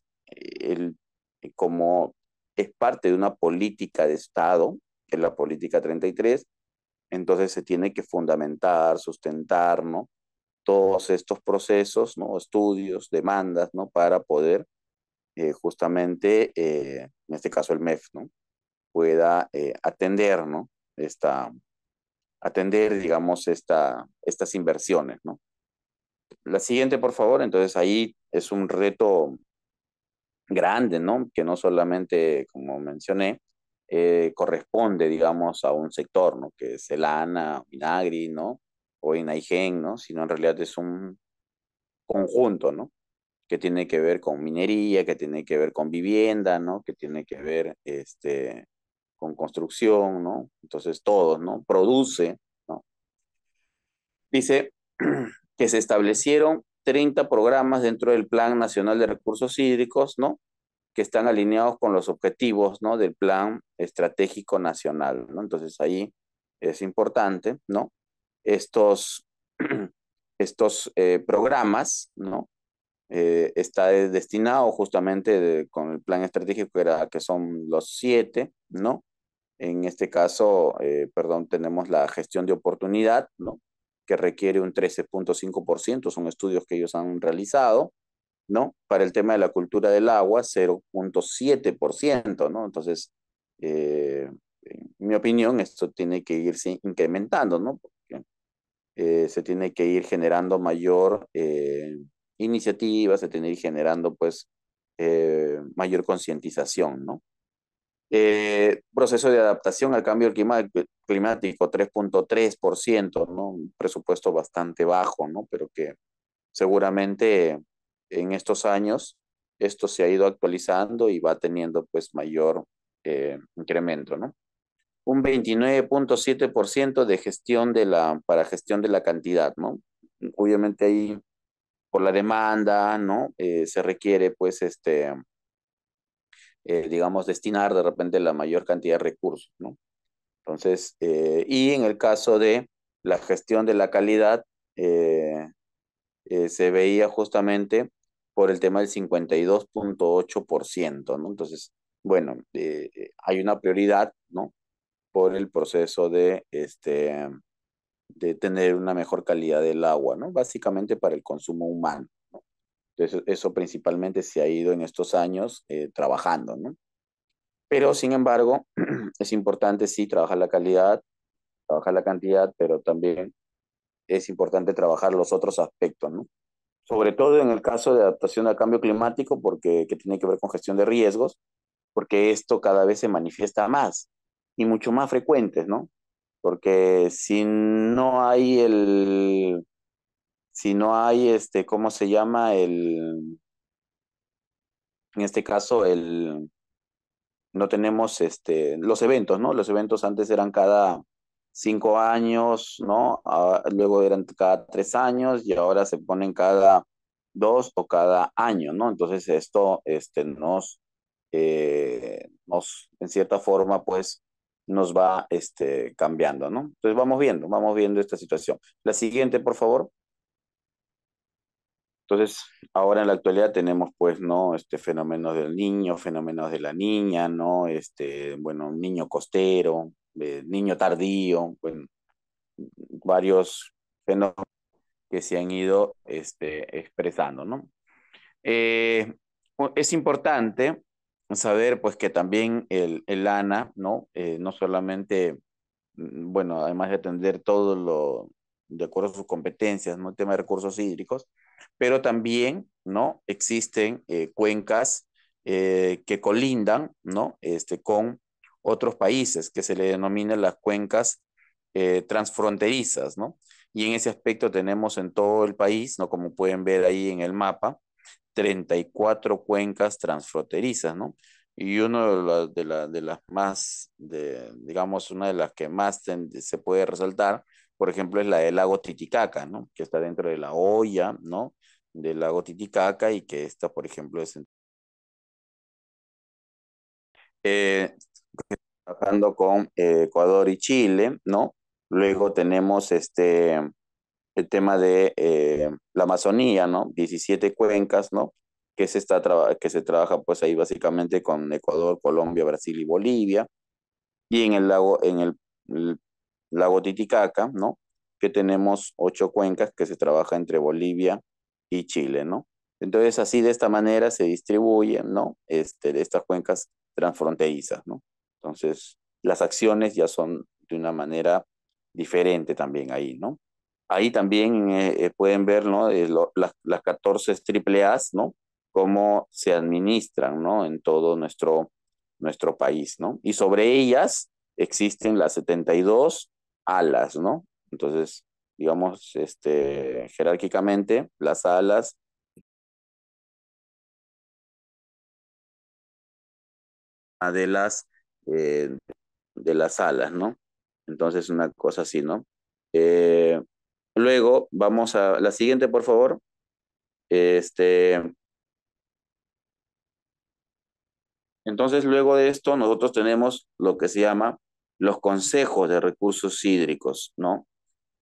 como es parte de una política de Estado, que es la política 33, entonces se tiene que fundamentar, sustentar, ¿no? Todos estos procesos, ¿no? Estudios, demandas, ¿no? Para poder justamente, en este caso el MEF, ¿no? Pueda atender, ¿no? Atender, digamos, estas inversiones, ¿no? La siguiente, por favor. Entonces ahí es un reto grande, ¿no? Que no solamente, como mencioné, corresponde, digamos, a un sector, ¿no? Que es el ANA, Minagri, ¿no? O INAIGEN, ¿no? Sino en realidad es un conjunto, ¿no? Que tiene que ver con minería, que tiene que ver con vivienda, ¿no? Que tiene que ver con construcción, ¿no? Entonces todos, ¿no? Produce, ¿no? Dice que se establecieron 30 programas dentro del Plan Nacional de Recursos Hídricos, ¿no? Que están alineados con los objetivos, ¿no? Del Plan Estratégico Nacional, ¿no? Entonces ahí es importante, ¿no? Estos, estos programas, ¿no? Está destinado justamente con el plan estratégico que son los 7, ¿no? En este caso, perdón, tenemos la gestión de oportunidad, ¿no? Que requiere un 13.5%, son estudios que ellos han realizado. ¿no? Para el tema de la cultura del agua, 0,7%, ¿no? Entonces, en mi opinión, esto tiene que irse incrementando, ¿no? Porque se tiene que ir generando mayor iniciativa, se tiene que ir generando, pues, mayor concientización, ¿no? Proceso de adaptación al cambio climático, 3,3%, ¿no? Un presupuesto bastante bajo, ¿no? Pero que seguramente en estos años esto se ha ido actualizando y va teniendo pues mayor incremento, ¿no? Un 29,7% de gestión para gestión de la cantidad, ¿no? Obviamente ahí por la demanda, ¿no? Se requiere pues digamos, destinar de repente la mayor cantidad de recursos, ¿no? Entonces, y en el caso de la gestión de la calidad, eh, se veía justamente por el tema del 52,8%, ¿no? Entonces, bueno, hay una prioridad, ¿no? Por el proceso de tener una mejor calidad del agua, ¿no? Básicamente para el consumo humano, ¿no? Entonces, eso principalmente se ha ido en estos años trabajando, ¿no? Pero, sin embargo, es importante, sí, trabajar la calidad, trabajar la cantidad, pero también es importante trabajar los otros aspectos, ¿no? Sobre todo en el caso de adaptación al cambio climático, porque que tiene que ver con gestión de riesgos, porque esto cada vez se manifiesta más y mucho más frecuentes, ¿no? Porque si no hay ¿cómo se llama? En este caso, no tenemos los eventos, ¿no? Los eventos antes eran cada 5 años, ¿no? Luego eran cada 3 años y ahora se ponen cada 2 o cada año, ¿no? Entonces esto en cierta forma, pues, nos va cambiando, ¿no? Entonces vamos viendo esta situación. La siguiente, por favor. Entonces, ahora en la actualidad tenemos, pues, ¿no? Fenómenos del niño, fenómenos de la niña, ¿no? Bueno, niño costero, niño tardío, bueno, varios fenómenos que se han ido expresando, ¿no? Eh, es importante saber, pues, que también el ANA, ¿no? No solamente, bueno, además de atender todo lo de acuerdo a sus competencias, ¿no? El tema de recursos hídricos, pero también, ¿no? Existen cuencas que colindan, ¿no? Con otros países que se le denominan las cuencas transfronterizas, ¿no? Y en ese aspecto tenemos en todo el país, ¿no? Como pueden ver ahí en el mapa, 34 cuencas transfronterizas, ¿no? Y uno de las más, digamos, una de las que más se puede resaltar, por ejemplo, es la del lago Titicaca, ¿no? Que está dentro de la hoya, ¿no? Del lago Titicaca y que esta, por ejemplo, es eh, trabajando con Ecuador y Chile, ¿no? Luego tenemos el tema de la Amazonía, ¿no? 17 cuencas, ¿no? Que se trabaja pues ahí básicamente con Ecuador, Colombia, Brasil y Bolivia. Y el lago Titicaca, ¿no? Que tenemos 8 cuencas que se trabaja entre Bolivia y Chile, ¿no? Entonces así de esta manera se distribuyen, ¿no? De estas cuencas transfronterizas, ¿no? Entonces las acciones ya son de una manera diferente también ahí, ¿no? Ahí también pueden ver, ¿no? Las 14 triple A's, ¿no? Cómo se administran, ¿no? En todo nuestro país, ¿no? Y sobre ellas existen las 72 alas, ¿no? Entonces, digamos, jerárquicamente, las alas de eh, de las alas, ¿no? Entonces, una cosa así, ¿no? Eh, Luego, vamos a la siguiente, por favor. Este, entonces, luego de esto, nosotros tenemos lo que se llama los consejos de recursos hídricos, ¿no?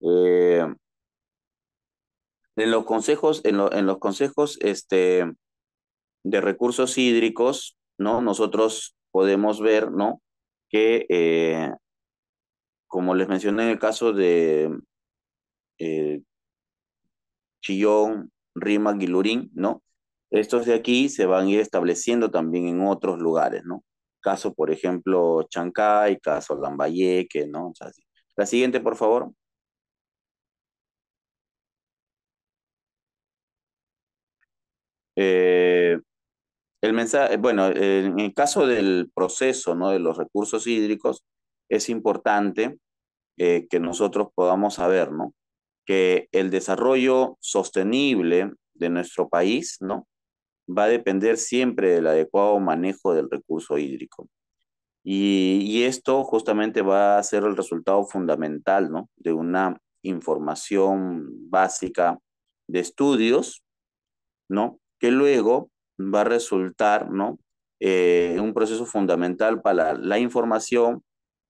Eh, en los consejos de recursos hídricos, ¿no? Nosotros podemos ver, ¿no? Que, como les mencioné en el caso de eh, Chillón, Rímac y Lurín, ¿no? Estos de aquí se van a ir estableciendo también en otros lugares, ¿no? Caso, por ejemplo, Chancay, caso Lambayeque, ¿no? O sea, sí. La siguiente, por favor. Eh, el mensaje, bueno, en el caso del proceso, ¿no? De los recursos hídricos, es importante que nosotros podamos saber, ¿no? Que el desarrollo sostenible de nuestro país, ¿no? Va a depender siempre del adecuado manejo del recurso hídrico. Y esto justamente va a ser el resultado fundamental, ¿no? De una información básica de estudios, ¿no? Que luego va a resultar, ¿no? Un proceso fundamental para la información,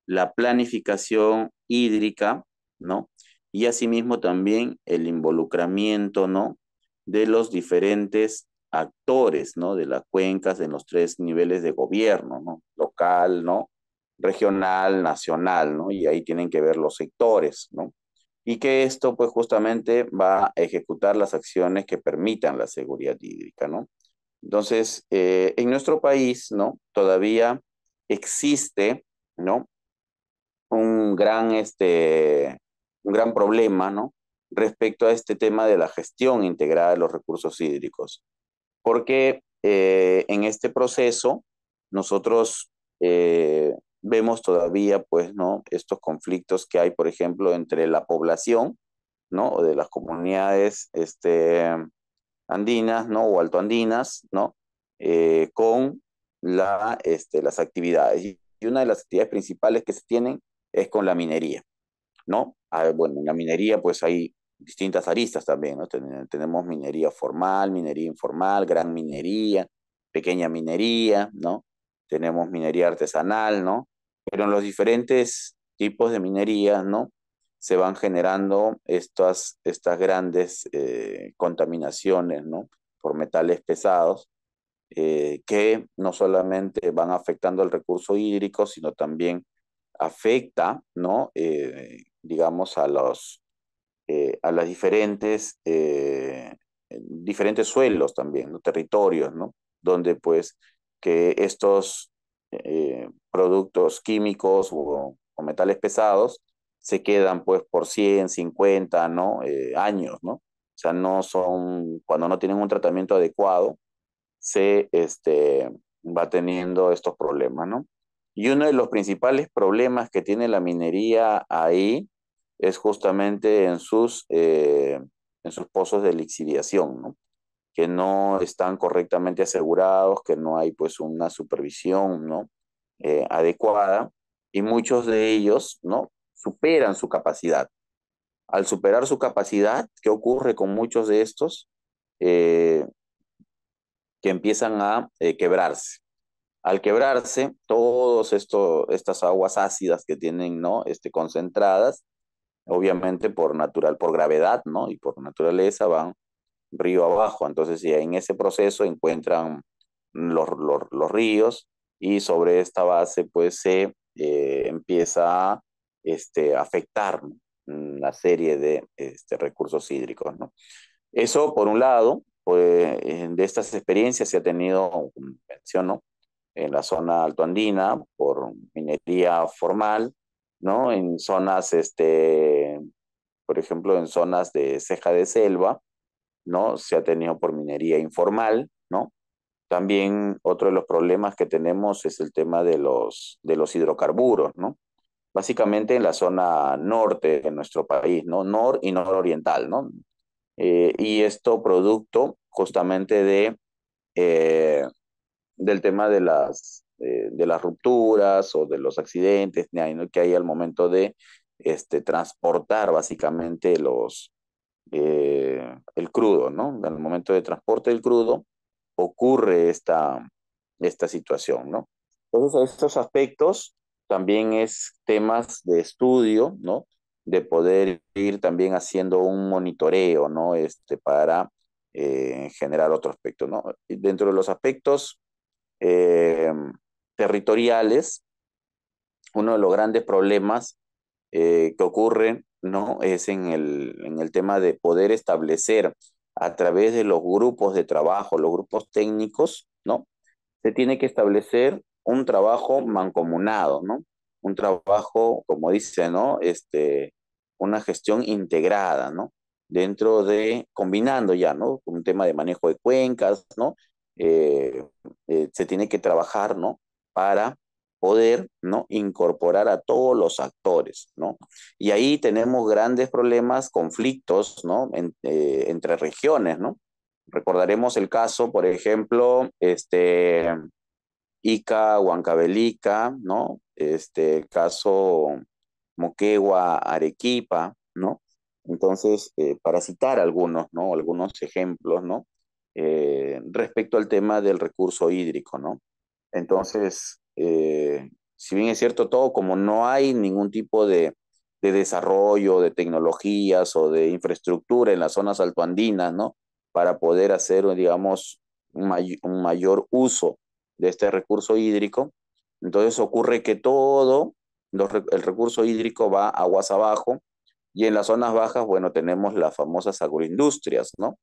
la planificación hídrica, ¿no? Y asimismo también el involucramiento, ¿no? De los diferentes actores, ¿no? De las cuencas en los tres niveles de gobierno, ¿no? Local, ¿no? Regional, nacional, ¿no? Y ahí tienen que ver los sectores, ¿no? Y que esto, pues, justamente va a ejecutar las acciones que permitan la seguridad hídrica, ¿no? Entonces, en nuestro país, ¿no? Todavía existe, ¿no? Un gran, un gran problema, ¿no? Respecto a este tema de la gestión integrada de los recursos hídricos. Porque en este proceso nosotros vemos todavía, pues, ¿no? Estos conflictos que hay, por ejemplo, entre la población, ¿no? O de las comunidades andinas, ¿no? O altoandinas, ¿no? Con las actividades. Y una de las actividades principales que se tienen es con la minería, ¿no? Bueno, en la minería pues hay distintas aristas también, ¿no? Tenemos minería formal, minería informal, gran minería, pequeña minería, ¿no? Tenemos minería artesanal, ¿no? Pero en los diferentes tipos de minería, ¿no? Se van generando estas grandes contaminaciones, ¿no? Por metales pesados, que no solamente van afectando el recurso hídrico, sino también afecta, ¿no? Digamos, a las diferentes suelos también, ¿no? Territorios, ¿no? Donde pues que estos productos químicos o metales pesados se quedan pues por 100, 50, ¿no? Años, ¿no? O sea, no son, cuando no tienen un tratamiento adecuado, se va teniendo estos problemas, ¿no? Y uno de los principales problemas que tiene la minería ahí es justamente en sus pozos de lixiviación, ¿no? Que no están correctamente asegurados, que no hay pues una supervisión, ¿no? Adecuada, y muchos de ellos, ¿no? Superan su capacidad. Al superar su capacidad, ¿qué ocurre con muchos de estos? Eh, que empiezan a quebrarse. Al quebrarse, estas aguas ácidas que tienen, ¿no? Concentradas, obviamente por gravedad, ¿no? Y por naturaleza van río abajo. Entonces, ya en ese proceso encuentran los ríos, y sobre esta base, pues, se empieza a afectar, ¿no? La serie de recursos hídricos, ¿no? Eso, por un lado, pues, de estas experiencias se ha tenido, como menciono, en la zona altoandina por minería formal, ¿no? En zonas, por ejemplo, en zonas de ceja de selva, ¿no? Se ha tenido por minería informal, ¿no? También otro de los problemas que tenemos es el tema de los hidrocarburos, ¿no? Básicamente en la zona norte de nuestro país, ¿no? Y nororiental, ¿no? Y esto producto justamente eh, del tema de las rupturas o de los accidentes, ¿no? Que hay al momento de transportar básicamente el crudo, ¿no? Al momento de transporte del crudo ocurre esta situación, ¿no? Entonces, estos aspectos también es temas de estudio, ¿no? De poder ir también haciendo un monitoreo, ¿no? Para generar otro aspecto, ¿no? Y dentro de los aspectos eh, territoriales, uno de los grandes problemas que ocurren, ¿no? Es en el tema de poder establecer a través de los grupos de trabajo, los grupos técnicos, ¿no? Se tiene que establecer un trabajo mancomunado, ¿no? Un trabajo, como dice, ¿no? Una gestión integrada, ¿no? Dentro de, combinando ya, ¿no? Un tema de manejo de cuencas, ¿no? Se tiene que trabajar, ¿no? Para poder, ¿no? Incorporar a todos los actores, ¿no? Y ahí tenemos grandes problemas, conflictos, ¿no? Entre regiones, ¿no? Recordaremos el caso, por ejemplo, Ica, Huancavelica, ¿no? Caso Moquegua, Arequipa, ¿no? Entonces, para citar algunos, ¿no? Algunos ejemplos, ¿no? Respecto al tema del recurso hídrico, ¿no? Entonces, si bien es cierto todo, como no hay ningún tipo de desarrollo, de tecnologías o de infraestructura en las zonas altoandinas, ¿no? Para poder hacer, digamos, un mayor uso de este recurso hídrico, entonces ocurre que todo el recurso hídrico va aguas abajo y en las zonas bajas, bueno, tenemos las famosas agroindustrias, ¿no?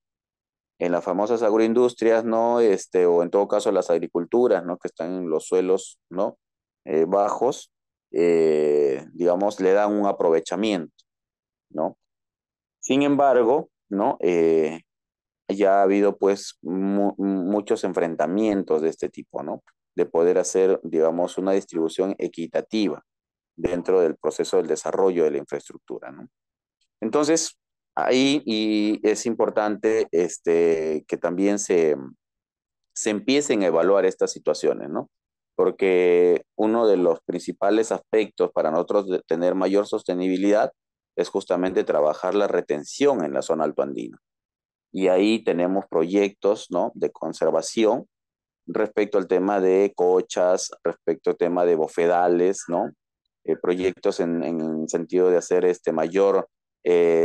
En las famosas agroindustrias, ¿no? O en todo caso las agriculturas, ¿no? Que están en los suelos, ¿no? Bajos, digamos, le dan un aprovechamiento, ¿no? Sin embargo, ¿no? Ya ha habido pues muchos enfrentamientos de este tipo, ¿no? De poder hacer, digamos, una distribución equitativa dentro del proceso del desarrollo de la infraestructura, ¿no? Entonces, ahí y es importante que también se empiecen a evaluar estas situaciones, ¿no? Porque uno de los principales aspectos para nosotros de tener mayor sostenibilidad es justamente trabajar la retención en la zona altoandina. Y ahí tenemos proyectos, ¿no? De conservación respecto al tema de cochas, respecto al tema de bofedales, ¿no? Proyectos en sentido de hacer mayor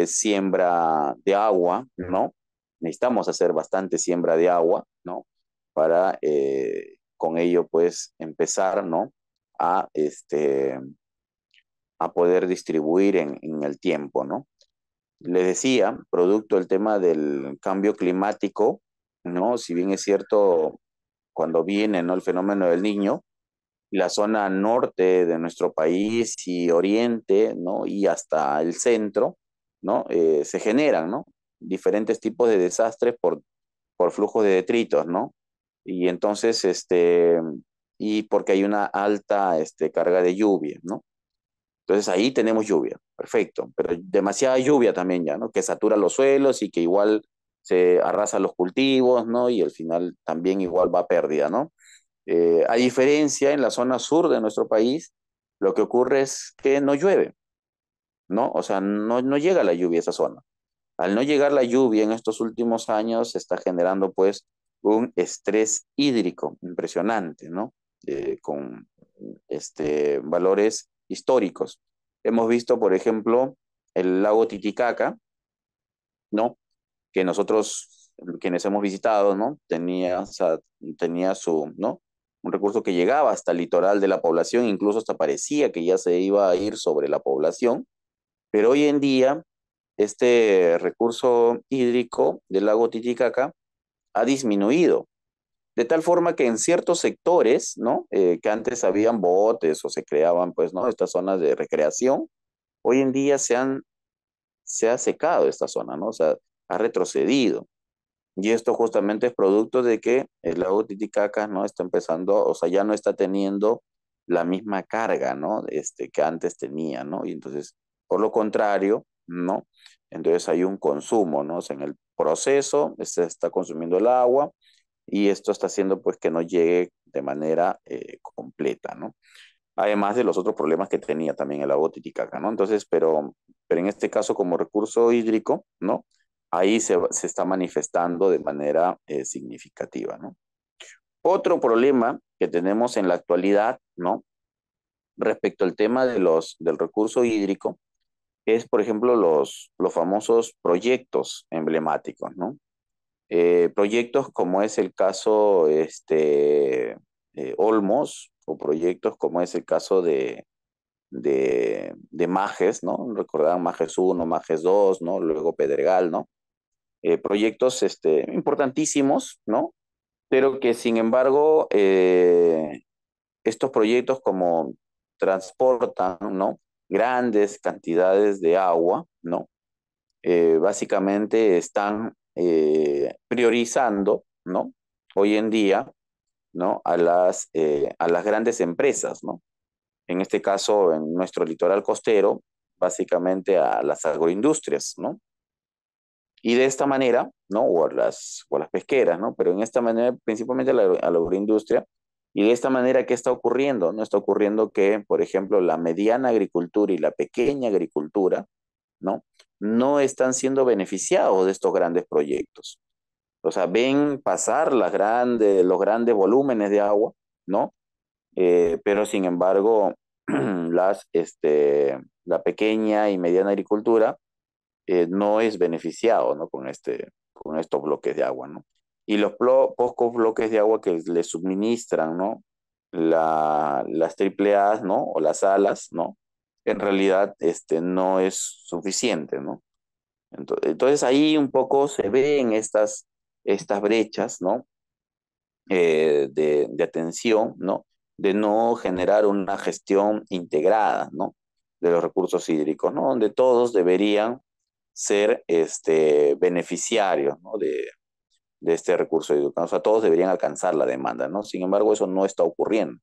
siembra de agua, ¿no? Necesitamos hacer bastante siembra de agua, ¿no? Para con ello, pues, empezar, ¿no? A, a poder distribuir en el tiempo, ¿no? Le decía, producto del tema del cambio climático, ¿no? Si bien es cierto, cuando viene, ¿no? El fenómeno del Niño, la zona norte de nuestro país y oriente, ¿no? Y hasta el centro, ¿no? Se generan, ¿no? Diferentes tipos de desastres por flujos de detritos, ¿no? Y entonces, y porque hay una alta carga de lluvia, ¿no? Entonces ahí tenemos lluvia, perfecto, pero demasiada lluvia también ya, ¿no? Que satura los suelos y que igual se arrasa los cultivos, ¿no? Y al final también igual va a pérdida, ¿no? A diferencia en la zona sur de nuestro país, lo que ocurre es que no llueve, ¿no? O sea, no llega la lluvia a esa zona. Al no llegar la lluvia en estos últimos años, se está generando pues un estrés hídrico impresionante, ¿no? Con valores históricos. Hemos visto, por ejemplo, el lago Titicaca, ¿no? Que nosotros, quienes hemos visitado, ¿no? O sea, tenía su, ¿no? Un recurso que llegaba hasta el litoral de la población, incluso hasta parecía que ya se iba a ir sobre la población, pero hoy en día este recurso hídrico del lago Titicaca ha disminuido, de tal forma que en ciertos sectores, ¿no? Que antes habían botes o se creaban, pues, ¿no? Estas zonas de recreación, hoy en día se ha secado esta zona, ¿no? O sea, ha retrocedido. Y esto justamente es producto de que el lago Titicaca no está empezando, o sea, ya no está teniendo la misma carga, ¿no? Que antes tenía, ¿no? Y entonces, por lo contrario, ¿no? Entonces hay un consumo, ¿no? O sea, en el proceso se está consumiendo el agua y esto está haciendo pues que no llegue de manera completa, ¿no? Además de los otros problemas que tenía también el lago Titicaca, ¿no? Entonces, pero en este caso como recurso hídrico, ¿no? Ahí se está manifestando de manera significativa, ¿no? Otro problema que tenemos en la actualidad, ¿no? Respecto al tema del recurso hídrico, es, por ejemplo, los famosos proyectos emblemáticos, ¿no? Proyectos como es el caso Olmos, o proyectos como es el caso de Majes, ¿no? Recordarán Majes 1, Majes 2, ¿no? Luego Pedregal, ¿no? proyectos importantísimos, ¿no? Pero que sin embargo, estos proyectos como transportan, ¿no? Grandes cantidades de agua, ¿no? Básicamente están priorizando, ¿no? Hoy en día, ¿no? A las grandes empresas, ¿no? En este caso, en nuestro litoral costero, básicamente a las agroindustrias, ¿no? Y de esta manera, ¿no? O a las pesqueras, ¿no? Pero en esta manera, principalmente a la agroindustria. Y de esta manera, ¿qué está ocurriendo? ¿No? Está ocurriendo que, por ejemplo, la mediana agricultura y la pequeña agricultura, ¿no? No están siendo beneficiados de estos grandes proyectos. O sea, ven pasar los grandes volúmenes de agua, ¿no? Pero sin embargo, la pequeña y mediana agricultura no es beneficiado, ¿no? Con estos bloques de agua, ¿no? Y los pocos bloques de agua que le suministran, ¿no? Las triple A, ¿no? O las alas, ¿no? En realidad, no es suficiente, ¿no? Entonces ahí un poco se ven estas brechas, ¿no? De atención, ¿no? De no generar una gestión integrada, ¿no? De los recursos hídricos, ¿no? Donde todos deberían ser beneficiarios, ¿no? De este recurso hídrico. O sea, todos deberían alcanzar la demanda, ¿no? Sin embargo, eso no está ocurriendo.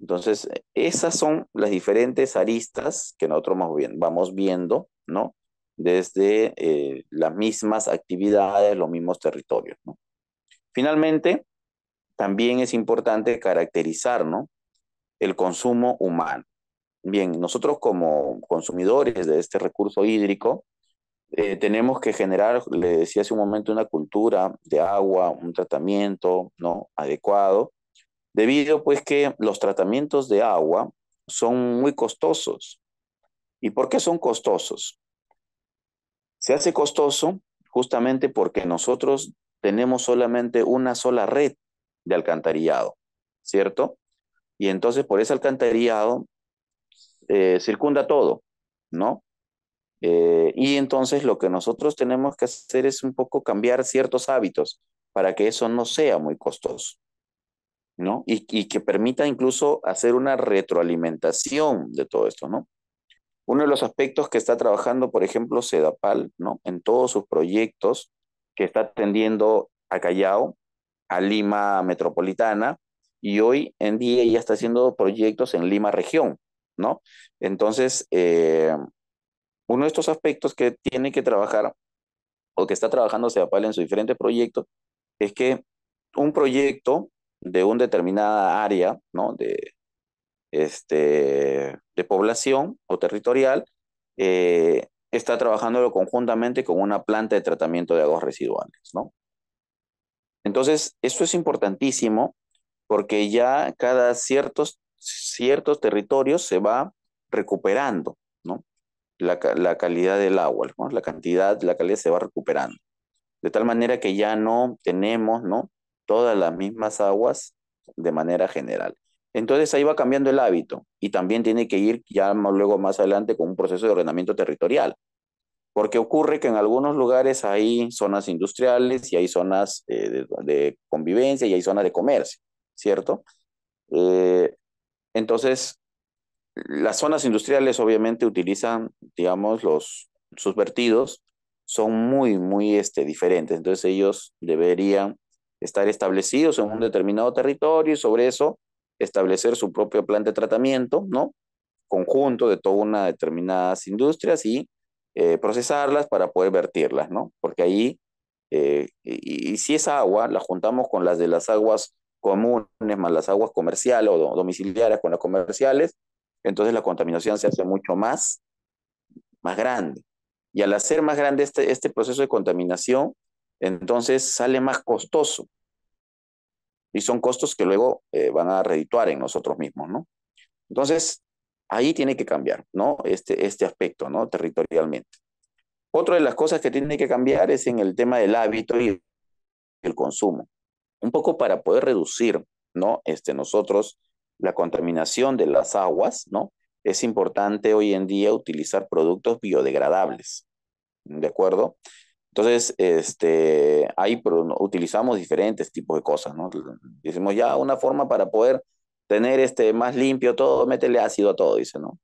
Entonces, esas son las diferentes aristas que nosotros vamos viendo, ¿no? Desde las mismas actividades, los mismos territorios, ¿no? Finalmente, también es importante caracterizar, ¿no? El consumo humano. Bien, nosotros como consumidores de este recurso hídrico, tenemos que generar, le decía hace un momento, una cultura de agua, un tratamiento, ¿no? Adecuado, debido pues que los tratamientos de agua son muy costosos. ¿Y por qué son costosos? Se hace costoso justamente porque nosotros tenemos solamente una sola red de alcantarillado, ¿cierto? Y entonces por ese alcantarillado circunda todo, ¿no? Y entonces lo que nosotros tenemos que hacer es un poco cambiar ciertos hábitos para que eso no sea muy costoso, ¿no? Y que permita incluso hacer una retroalimentación de todo esto, ¿no? Uno de los aspectos que está trabajando, por ejemplo, Sedapal, ¿no? En todos sus proyectos que está atendiendo a Callao, a Lima Metropolitana, y hoy en día ya está haciendo proyectos en Lima Región, ¿no? Entonces, uno de estos aspectos que tiene que trabajar o que está trabajando Sedapal en sus diferentes proyectos es que un proyecto de una determinada área, ¿no? De población o territorial, está trabajándolo conjuntamente con una planta de tratamiento de aguas residuales, ¿no? Entonces, esto es importantísimo porque ya cada ciertos territorios se va recuperando, ¿no? La calidad del agua, ¿no? La calidad se va recuperando. De tal manera que ya no tenemos, ¿no? Todas las mismas aguas de manera general. Entonces ahí va cambiando el hábito y también tiene que ir ya luego más adelante con un proceso de ordenamiento territorial, porque ocurre que en algunos lugares hay zonas industriales y hay zonas de convivencia y hay zonas de comercio, ¿cierto? Eh, entonces, las zonas industriales obviamente utilizan, digamos, sus vertidos son muy diferentes. Entonces ellos deberían estar establecidos en un determinado territorio y sobre eso establecer su propio plan de tratamiento, ¿no? Conjunto de todas unas determinadas industrias y procesarlas para poder vertirlas, ¿no? Porque ahí, y si esa agua la juntamos con las de las aguas comunes más las aguas comerciales o domiciliarias con las comerciales, entonces la contaminación se hace mucho más grande. Y al hacer más grande este proceso de contaminación, entonces sale más costoso. Y son costos que luego van a redituar en nosotros mismos, ¿no? Entonces, ahí tiene que cambiar, ¿no? Este aspecto, ¿no? Territorialmente. Otra de las cosas que tiene que cambiar es en el tema del hábito y el consumo. Un poco para poder reducir, ¿no? Nosotros la contaminación de las aguas, ¿no? Es importante hoy en día utilizar productos biodegradables, ¿de acuerdo? Entonces, ahí utilizamos diferentes tipos de cosas, ¿no? Decimos ya una forma para poder tener más limpio todo, métele ácido a todo, dice, ¿no?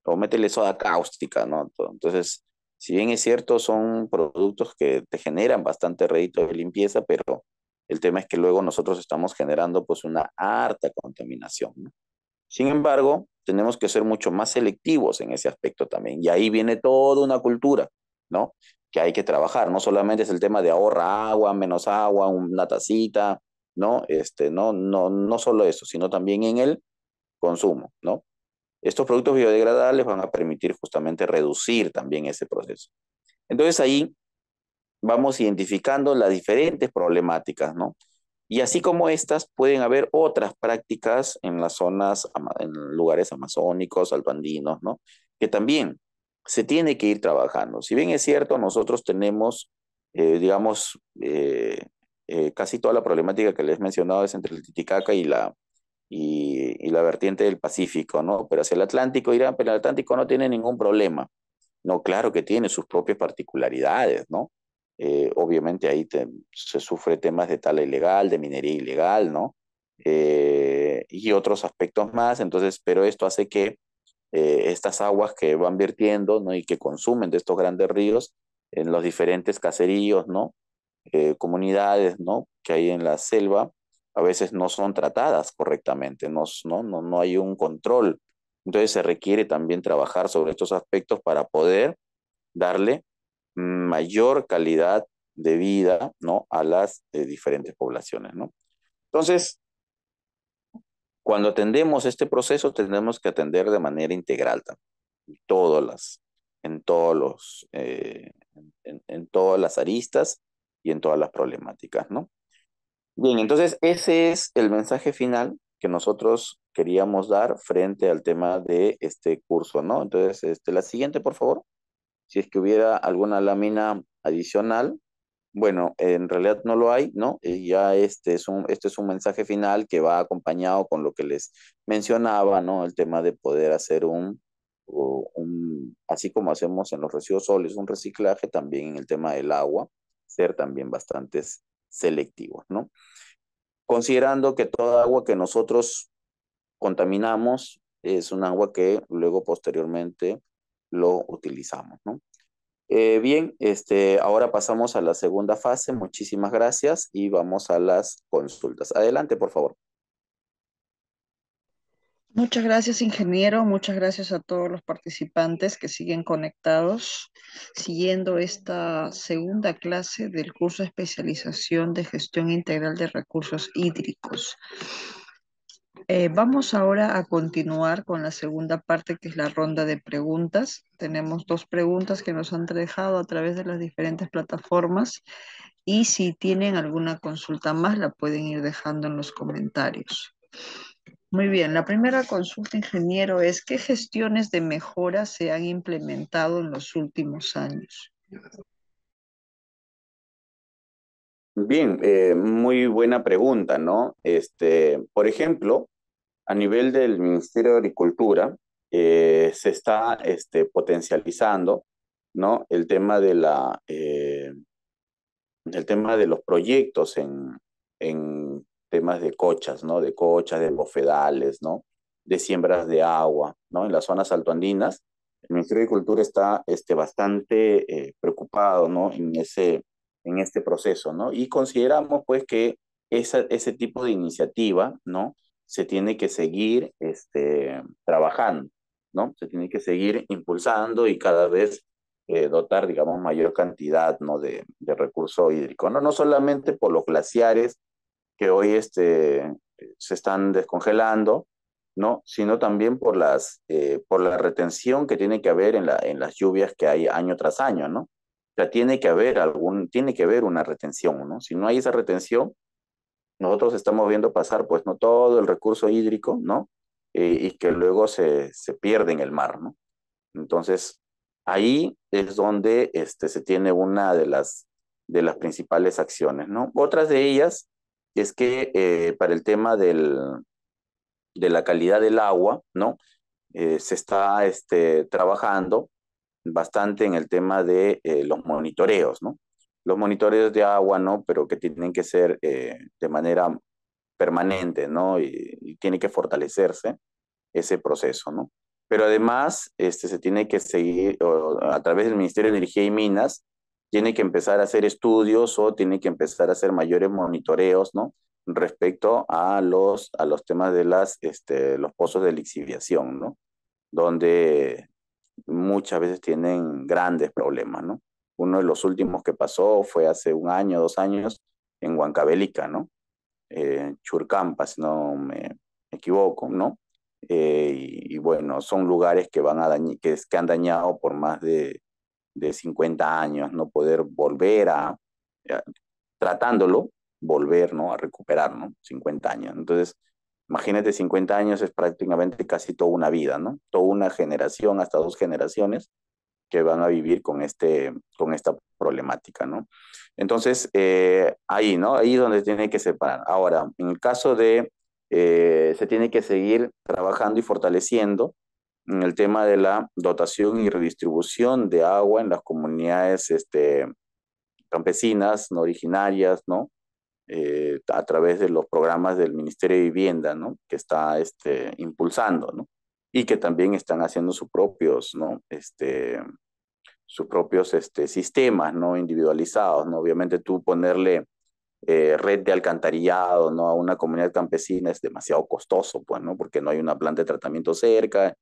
O métele soda cáustica, ¿no? Entonces, si bien es cierto, son productos que te generan bastante rédito de limpieza, pero el tema es que luego nosotros estamos generando pues una harta contaminación, ¿no? Sin embargo, tenemos que ser mucho más selectivos en ese aspecto también. Y ahí viene toda una cultura, ¿no? Que hay que trabajar. No solamente es el tema de ahorra agua, menos agua, una tacita, ¿no? No solo eso, sino también en el consumo, ¿no? Estos productos biodegradables van a permitir justamente reducir también ese proceso. Entonces ahí vamos identificando las diferentes problemáticas, ¿no? Y así como estas, pueden haber otras prácticas en las zonas, en lugares amazónicos, altoandinos, ¿no? Que también se tiene que ir trabajando. Si bien es cierto, nosotros tenemos, digamos, casi toda la problemática que les he mencionado es entre el Titicaca y la vertiente del Pacífico, ¿no? Pero hacia el Atlántico dirán, pero el Atlántico no tiene ningún problema. No, claro que tiene sus propias particularidades, ¿no? Obviamente ahí se sufre temas de tala ilegal, de minería ilegal, ¿no? Y otros aspectos más, entonces, pero esto hace que estas aguas que van vertiendo, ¿no? Y que consumen de estos grandes ríos en los diferentes caseríos, ¿no? Comunidades, ¿no? Que hay en la selva, a veces no son tratadas correctamente, no hay un control. Entonces se requiere también trabajar sobre estos aspectos para poder darle mayor calidad de vida, ¿no? A las diferentes poblaciones, ¿no? Entonces, cuando atendemos este proceso, tenemos que atender de manera integral también, todas las, en todos los, en todas las aristas y en todas las problemáticas, ¿no? Bien, entonces ese es el mensaje final que nosotros queríamos dar frente al tema de este curso, ¿no? Entonces, la siguiente, por favor, si es que hubiera alguna lámina adicional. Bueno, en realidad no lo hay, ¿no? Ya este es un mensaje final que va acompañado con lo que les mencionaba, ¿no? El tema de poder hacer así como hacemos en los residuos sólidos, un reciclaje, también en el tema del agua, ser también bastante selectivos, ¿no? Considerando que toda agua que nosotros contaminamos es un agua que luego posteriormente lo utilizamos, ¿no? Bien, ahora pasamos a la segunda fase. Muchísimas gracias y vamos a las consultas. Adelante, por favor. Muchas gracias, ingeniero. Muchas gracias a todos los participantes que siguen conectados, siguiendo esta segunda clase del curso de especialización de gestión integral de recursos hídricos. Vamos ahora a continuar con la segunda parte, que es la ronda de preguntas. Tenemos dos preguntas que nos han dejado a través de las diferentes plataformas y si tienen alguna consulta más la pueden ir dejando en los comentarios. Muy bien, la primera consulta, ingeniero, es ¿qué gestiones de mejora se han implementado en los últimos años? Bien, muy buena pregunta, ¿no? Por ejemplo, a nivel del Ministerio de Agricultura, se está potencializando, ¿no? El tema de los proyectos en temas de cochas, ¿no? De cochas, de bofedales, ¿no? De siembras de agua, ¿no? En las zonas altoandinas, el Ministerio de Cultura está bastante preocupado, ¿no? En este proceso, ¿no? Y consideramos, pues, que ese tipo de iniciativa, ¿no? Se tiene que seguir trabajando, ¿no? Se tiene que seguir impulsando y cada vez dotar, digamos, mayor cantidad, ¿no? de recurso hídrico, ¿no? No solamente por los glaciares que hoy se están descongelando, ¿no? Sino también por la retención que tiene que haber en las lluvias que hay año tras año, ¿no? O sea, tiene que haber una retención, ¿no? Si no hay esa retención, nosotros estamos viendo pasar, pues, no todo el recurso hídrico, ¿no? Y que luego se pierde en el mar, ¿no? Entonces, ahí es donde se tiene una de las principales acciones, ¿no? Otras de ellas es que para el tema de la calidad del agua, ¿no? Se está trabajando bastante en el tema de los monitoreos, ¿no? los monitoreos de agua, ¿no? Pero que tienen que ser de manera permanente, ¿no? Y tiene que fortalecerse ese proceso, ¿no? Pero además, se tiene que seguir, a través del Ministerio de Energía y Minas, tiene que empezar a hacer estudios o tiene que empezar a hacer mayores monitoreos, ¿no? Respecto a los temas de los pozos de lixiviación, ¿no? Donde muchas veces tienen grandes problemas, ¿no? Uno de los últimos que pasó fue hace un año, 2 años, en Huancavelica, ¿no? Churcampa, si no me equivoco, ¿no? Y bueno, son lugares que, que han dañado por más de 50 años, no poder volver a tratándolo, volver, ¿no? A recuperar, ¿no? 50 años. Entonces, imagínate, 50 años es prácticamente casi toda una vida, ¿no? Toda una generación, hasta 2 generaciones que van a vivir con esta problemática, ¿no? Entonces, ahí, ¿no? Ahí es donde tiene que separar. Ahora, en el caso se tiene que seguir trabajando y fortaleciendo en el tema de la dotación y redistribución de agua en las comunidades campesinas, no originarias, ¿no? A través de los programas del Ministerio de Vivienda, ¿no? Que está impulsando, ¿no? Y que también están haciendo ¿no? Sus propios sistemas, ¿no? Individualizados, ¿no? Obviamente tú ponerle red de alcantarillado, ¿no? A una comunidad campesina es demasiado costoso, pues, ¿no? Porque no hay una planta de tratamiento cerca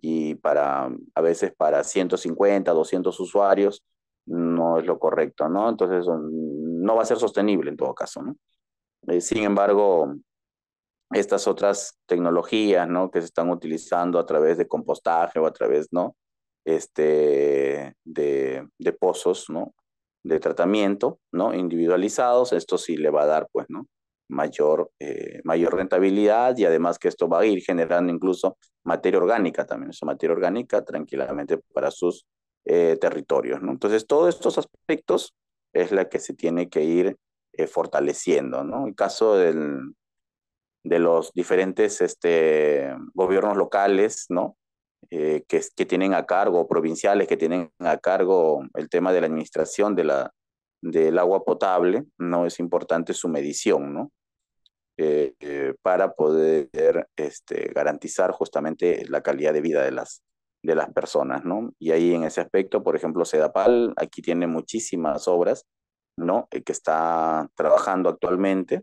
y a veces para 150, 200 usuarios no es lo correcto, ¿no? Entonces no va a ser sostenible en todo caso, ¿no? Sin embargo, estas otras tecnologías, ¿no? Que se están utilizando a través de compostaje o a través, ¿no? De pozos, ¿no? De tratamiento, ¿no? Individualizados, esto sí le va a dar, pues, ¿no? Mayor rentabilidad y además que esto va a ir generando incluso materia orgánica también, esa materia orgánica tranquilamente para sus territorios, ¿no? Entonces, todos estos aspectos es la que se tiene que ir fortaleciendo, ¿no? El caso de los diferentes gobiernos locales, ¿no? Que tienen a cargo, provinciales que tienen a cargo el tema de la administración del agua potable, ¿no? Es importante su medición, ¿no? Para poder garantizar justamente la calidad de vida de las personas, ¿no? Y ahí en ese aspecto, por ejemplo, Sedapal aquí tiene muchísimas obras, ¿no? Que está trabajando actualmente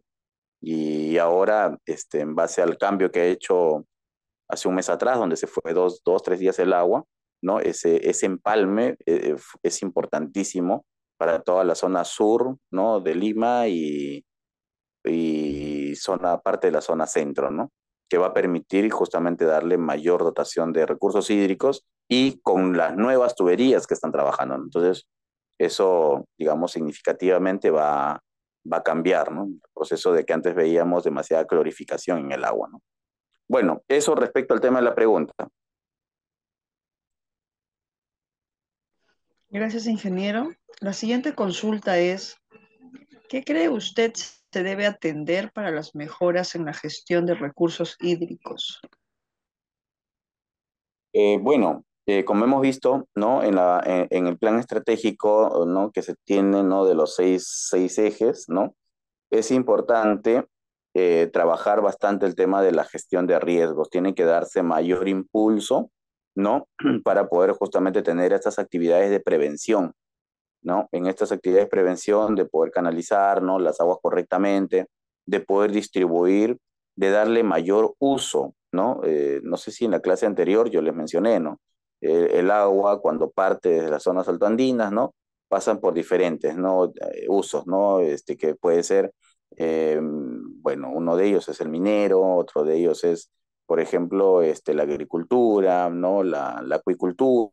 y ahora, en base al cambio que ha hecho hace un mes atrás, donde se fue 3 días el agua, ¿no? Ese empalme es importantísimo para toda la zona sur, ¿no? De Lima y parte de la zona centro, ¿no? Que va a permitir justamente darle mayor dotación de recursos hídricos y con las nuevas tuberías que están trabajando, ¿no? Entonces, eso, digamos, significativamente va a cambiar, ¿no? El proceso de que antes veíamos demasiada clorificación en el agua, ¿no? Bueno, eso respecto al tema de la pregunta. Gracias, ingeniero. La siguiente consulta es, ¿qué cree usted se debe atender para las mejoras en la gestión de recursos hídricos? Bueno, como hemos visto, ¿no? En el plan estratégico, ¿no? Que se tiene, ¿no? De los seis ejes, ¿no? Es importante trabajar bastante el tema de la gestión de riesgos. Tiene que darse mayor impulso, ¿no? Para poder justamente tener estas actividades de prevención, ¿no? En estas actividades de prevención, de poder canalizar, ¿no? Las aguas correctamente, de poder distribuir, de darle mayor uso, ¿no? No sé si en la clase anterior yo les mencioné, ¿no? El agua cuando parte desde las zonas altoandinas, ¿no? Pasan por diferentes, ¿no? Usos, ¿no? Que puede ser, bueno, uno de ellos es el minero, otro de ellos es, por ejemplo, la agricultura, ¿no? La acuicultura,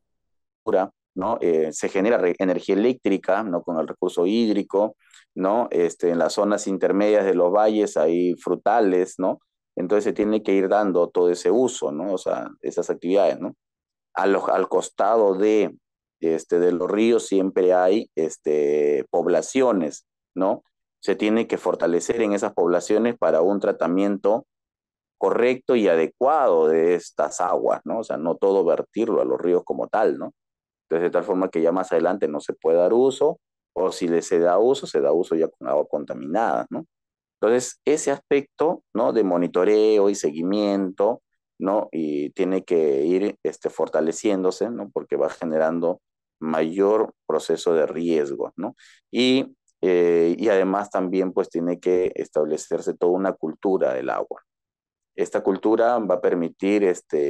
¿no? Se genera energía eléctrica, ¿no? Con el recurso hídrico, ¿no? En las zonas intermedias de los valles hay frutales, ¿no? Entonces se tiene que ir dando todo ese uso, ¿no? O sea, esas actividades, ¿no? Al costado de los ríos siempre hay poblaciones, ¿no? Se tiene que fortalecer en esas poblaciones para un tratamiento correcto y adecuado de estas aguas, ¿no? O sea, no todo vertirlo a los ríos como tal, ¿no? Entonces, de tal forma que ya más adelante no se puede dar uso o si se da uso ya con agua contaminada, ¿no? Entonces, ese aspecto, ¿no? De monitoreo y seguimiento, ¿no? Y tiene que ir fortaleciéndose, ¿no? Porque va generando mayor proceso de riesgo, ¿no? Y además también, pues, tiene que establecerse toda una cultura del agua. Esta cultura va a permitir,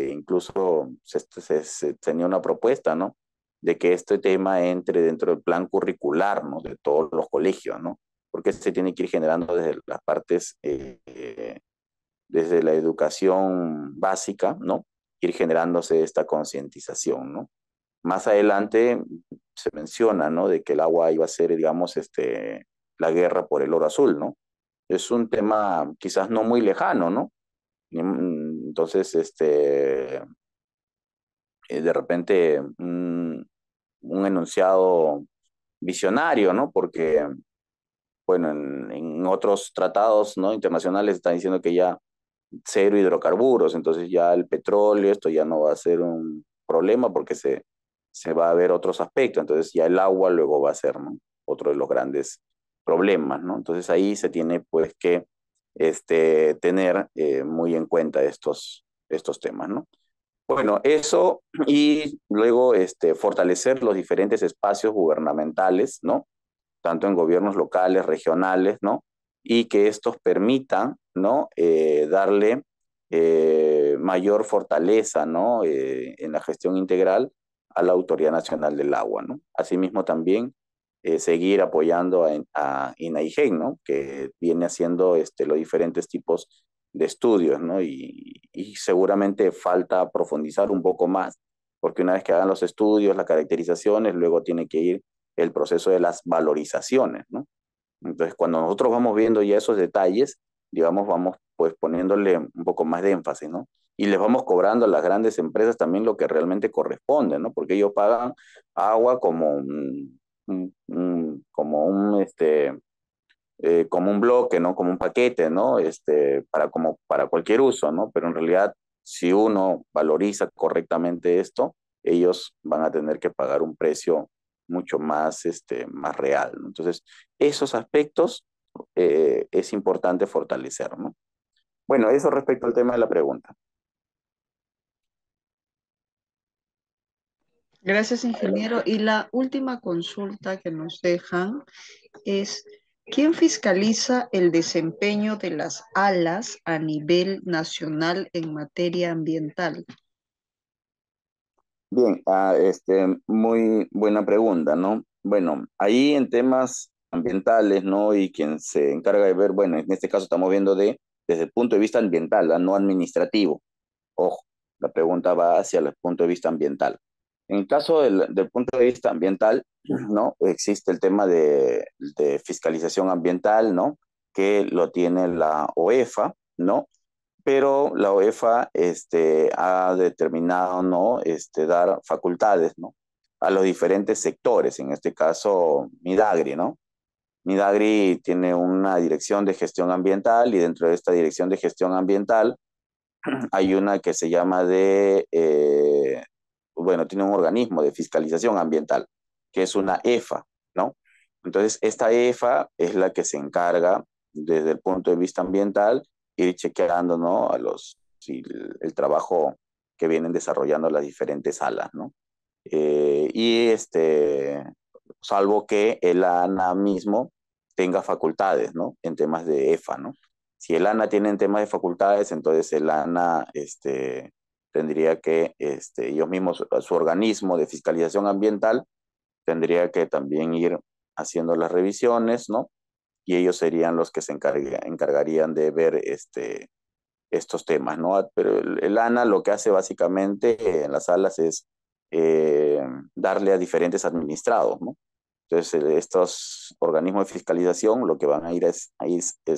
incluso se tenía una propuesta, ¿no? De que este tema entre dentro del plan curricular, ¿no? De todos los colegios, ¿no? Porque se tiene que ir generando desde las partes, desde la educación básica, ¿no? Ir generándose esta concientización, ¿no? Más adelante se menciona, ¿no? De que el agua iba a ser, digamos, la guerra por el oro azul, ¿no? Es un tema quizás no muy lejano, ¿no? Entonces, de repente, un enunciado visionario, ¿no? Porque, bueno, en otros tratados, ¿no? Internacionales están diciendo que ya cero hidrocarburos, entonces ya el petróleo, esto ya no va a ser un problema porque se va a ver otros aspectos, entonces ya el agua luego va a ser, ¿no? Otro de los grandes problemas, ¿no? Entonces ahí se tiene pues que tener muy en cuenta estos temas, ¿no? Bueno, eso y luego fortalecer los diferentes espacios gubernamentales, ¿no? Tanto en gobiernos locales, regionales, ¿no? Y que estos permitan, ¿no? Darle mayor fortaleza, ¿no? En la gestión integral a la Autoridad Nacional del Agua, ¿no? Asimismo también seguir apoyando a INAIGEN, ¿no? Que viene haciendo los diferentes tipos de estudios, ¿no? Y seguramente falta profundizar un poco más, porque una vez que hagan los estudios, las caracterizaciones, luego tiene que ir el proceso de las valorizaciones, ¿no? Entonces, cuando nosotros vamos viendo ya esos detalles, digamos, vamos pues poniéndole un poco más de énfasis, ¿no? Y les vamos cobrando a las grandes empresas también lo que realmente corresponde, ¿no? Porque ellos pagan agua como un bloque, ¿no? Como un paquete, ¿no? Para cualquier uso, ¿no? Pero en realidad, si uno valoriza correctamente esto, ellos van a tener que pagar un precio mucho más, más real, ¿no? Entonces, esos aspectos es importante fortalecer, ¿no? Bueno, eso respecto al tema de la pregunta. Gracias, ingeniero. Y la última consulta que nos dejan es, ¿quién fiscaliza el desempeño de las ALAs a nivel nacional en materia ambiental? Bien, muy buena pregunta, ¿no? Bueno, ahí en temas ambientales, ¿no? Y quien se encarga de ver, bueno, en este caso estamos viendo desde el punto de vista ambiental, ¿ah? No administrativo. Ojo, la pregunta va hacia el punto de vista ambiental. En el caso del punto de vista ambiental, ¿no? Existe el tema de fiscalización ambiental, ¿no? Que lo tiene la OEFA, ¿no? Pero la OEFA ha determinado, ¿no? Dar facultades, ¿no? A los diferentes sectores, en este caso Midagri, ¿no? Midagri tiene una dirección de gestión ambiental y dentro de esta dirección de gestión ambiental hay una que se llama bueno, tiene un organismo de fiscalización ambiental, que es una EFA, ¿no? Entonces, esta EFA es la que se encarga, desde el punto de vista ambiental, ir chequeando, ¿no? Si el trabajo que vienen desarrollando las diferentes salas, ¿no? Y salvo que el ANA mismo tenga facultades, ¿no? En temas de EFA, ¿no? Si el ANA tiene temas de facultades, entonces el ANA tendría que, ellos mismos, su organismo de fiscalización ambiental, tendría que también ir haciendo las revisiones, ¿no? Y ellos serían los que se encargarían de ver estos temas, ¿no? Pero el ANA lo que hace básicamente en las salas es darle a diferentes administrados, ¿no? Entonces, estos organismos de fiscalización lo que van a ir es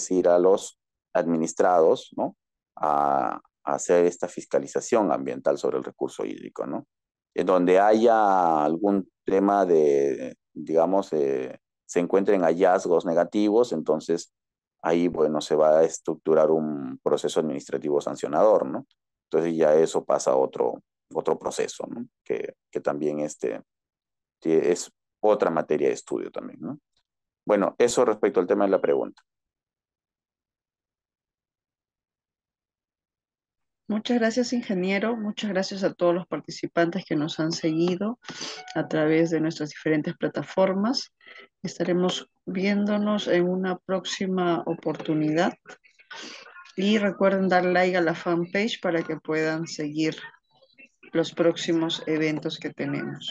ir a los administrados, ¿no? A hacer esta fiscalización ambiental sobre el recurso hídrico, ¿no? En donde haya algún tema digamos, se encuentren hallazgos negativos, entonces ahí, bueno, se va a estructurar un proceso administrativo sancionador, ¿no? Entonces ya eso pasa a otro proceso, ¿no? Que también es otra materia de estudio también, ¿no? Bueno, eso respecto al tema de la pregunta. Muchas gracias, ingeniero. Muchas gracias a todos los participantes que nos han seguido a través de nuestras diferentes plataformas. Estaremos viéndonos en una próxima oportunidad. Y recuerden dar like a la fanpage para que puedan seguir los próximos eventos que tenemos.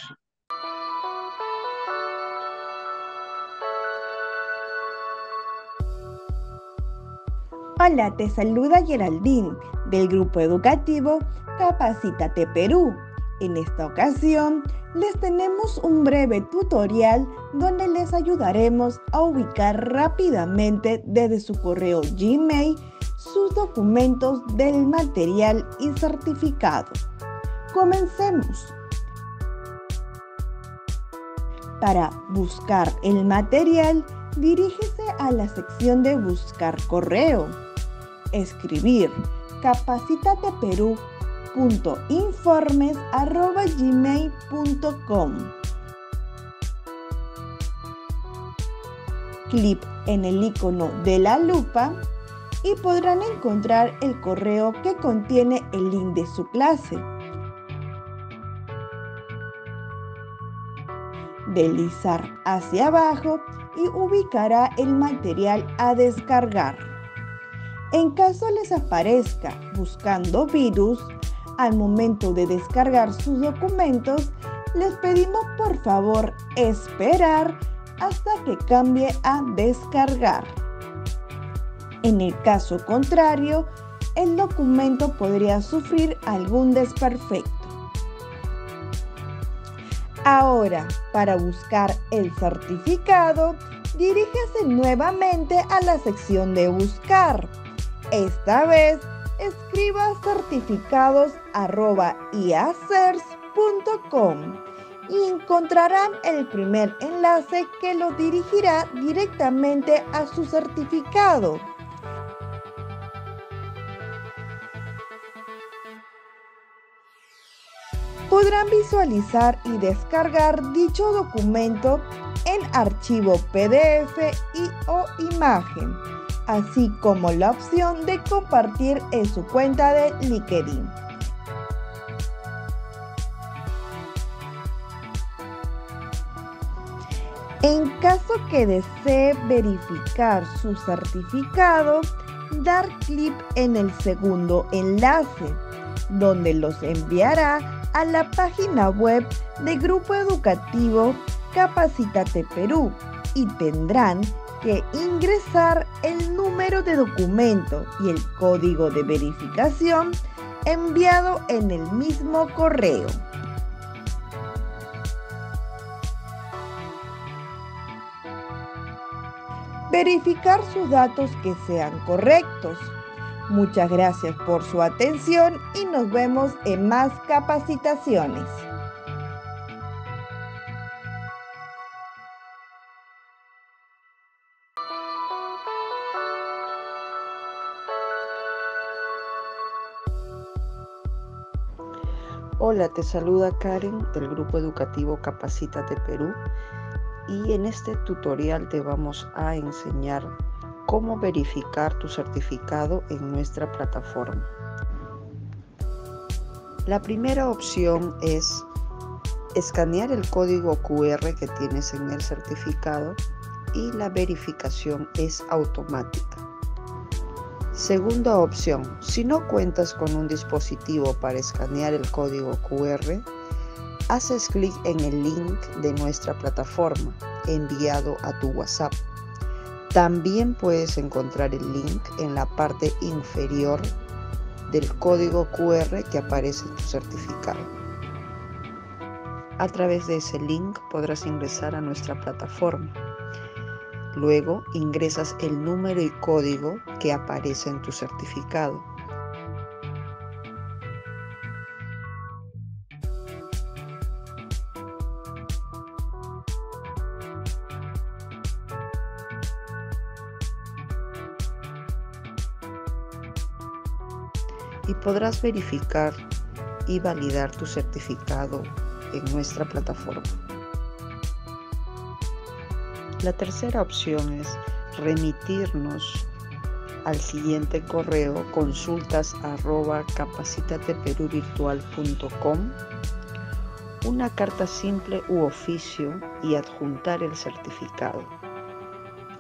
Hola, te saluda Geraldine del grupo educativo Capacítate Perú. En esta ocasión les tenemos un breve tutorial donde les ayudaremos a ubicar rápidamente desde su correo Gmail sus documentos del material y certificado. Comencemos. Para buscar el material, dirígese a la sección de Buscar correo. Escribir capacitateperú.informes@gmail.com. Clic en el icono de la lupa y podrán encontrar el correo que contiene el link de su clase. Deslizar hacia abajo y ubicará el material a descargar. En caso les aparezca buscando virus, al momento de descargar sus documentos, les pedimos por favor esperar hasta que cambie a descargar. En el caso contrario, el documento podría sufrir algún desperfecto. Ahora, para buscar el certificado, dirígese nuevamente a la sección de Buscar. Esta vez, escriba certificados@iacers.com y encontrarán el primer enlace que lo dirigirá directamente a su certificado. Podrán visualizar y descargar dicho documento en archivo PDF o imagen, así como la opción de compartir en su cuenta de LinkedIn. En caso que desee verificar su certificado, dar clic en el segundo enlace, donde los enviará a la página web del Grupo Educativo Capacítate Perú y tendrán que ingresar el número de documento y el código de verificación enviado en el mismo correo. Verificar sus datos que sean correctos. Muchas gracias por su atención y nos vemos en más capacitaciones. Hola, te saluda Karen del Grupo Educativo Capacítate Perú y en este tutorial te vamos a enseñar cómo verificar tu certificado en nuestra plataforma. La primera opción es escanear el código QR que tienes en el certificado y la verificación es automática. Segunda opción, si no cuentas con un dispositivo para escanear el código QR, haces clic en el link de nuestra plataforma enviado a tu WhatsApp. También puedes encontrar el link en la parte inferior del código QR que aparece en tu certificado. A través de ese link podrás ingresar a nuestra plataforma. Luego ingresas el número y código que aparece en tu certificado. Y podrás verificar y validar tu certificado en nuestra plataforma. La tercera opción es remitirnos al siguiente correo consultas@capacitateperuvirtual.com una carta simple u oficio y adjuntar el certificado.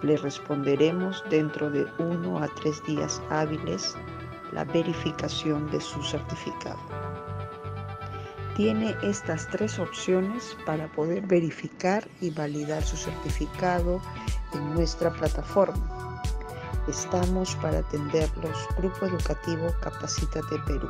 Le responderemos dentro de 1 a 3 días hábiles la verificación de su certificado. Tiene estas 3 opciones para poder verificar y validar su certificado en nuestra plataforma. Estamos para atenderlos. Grupo Educativo Capacítate Perú.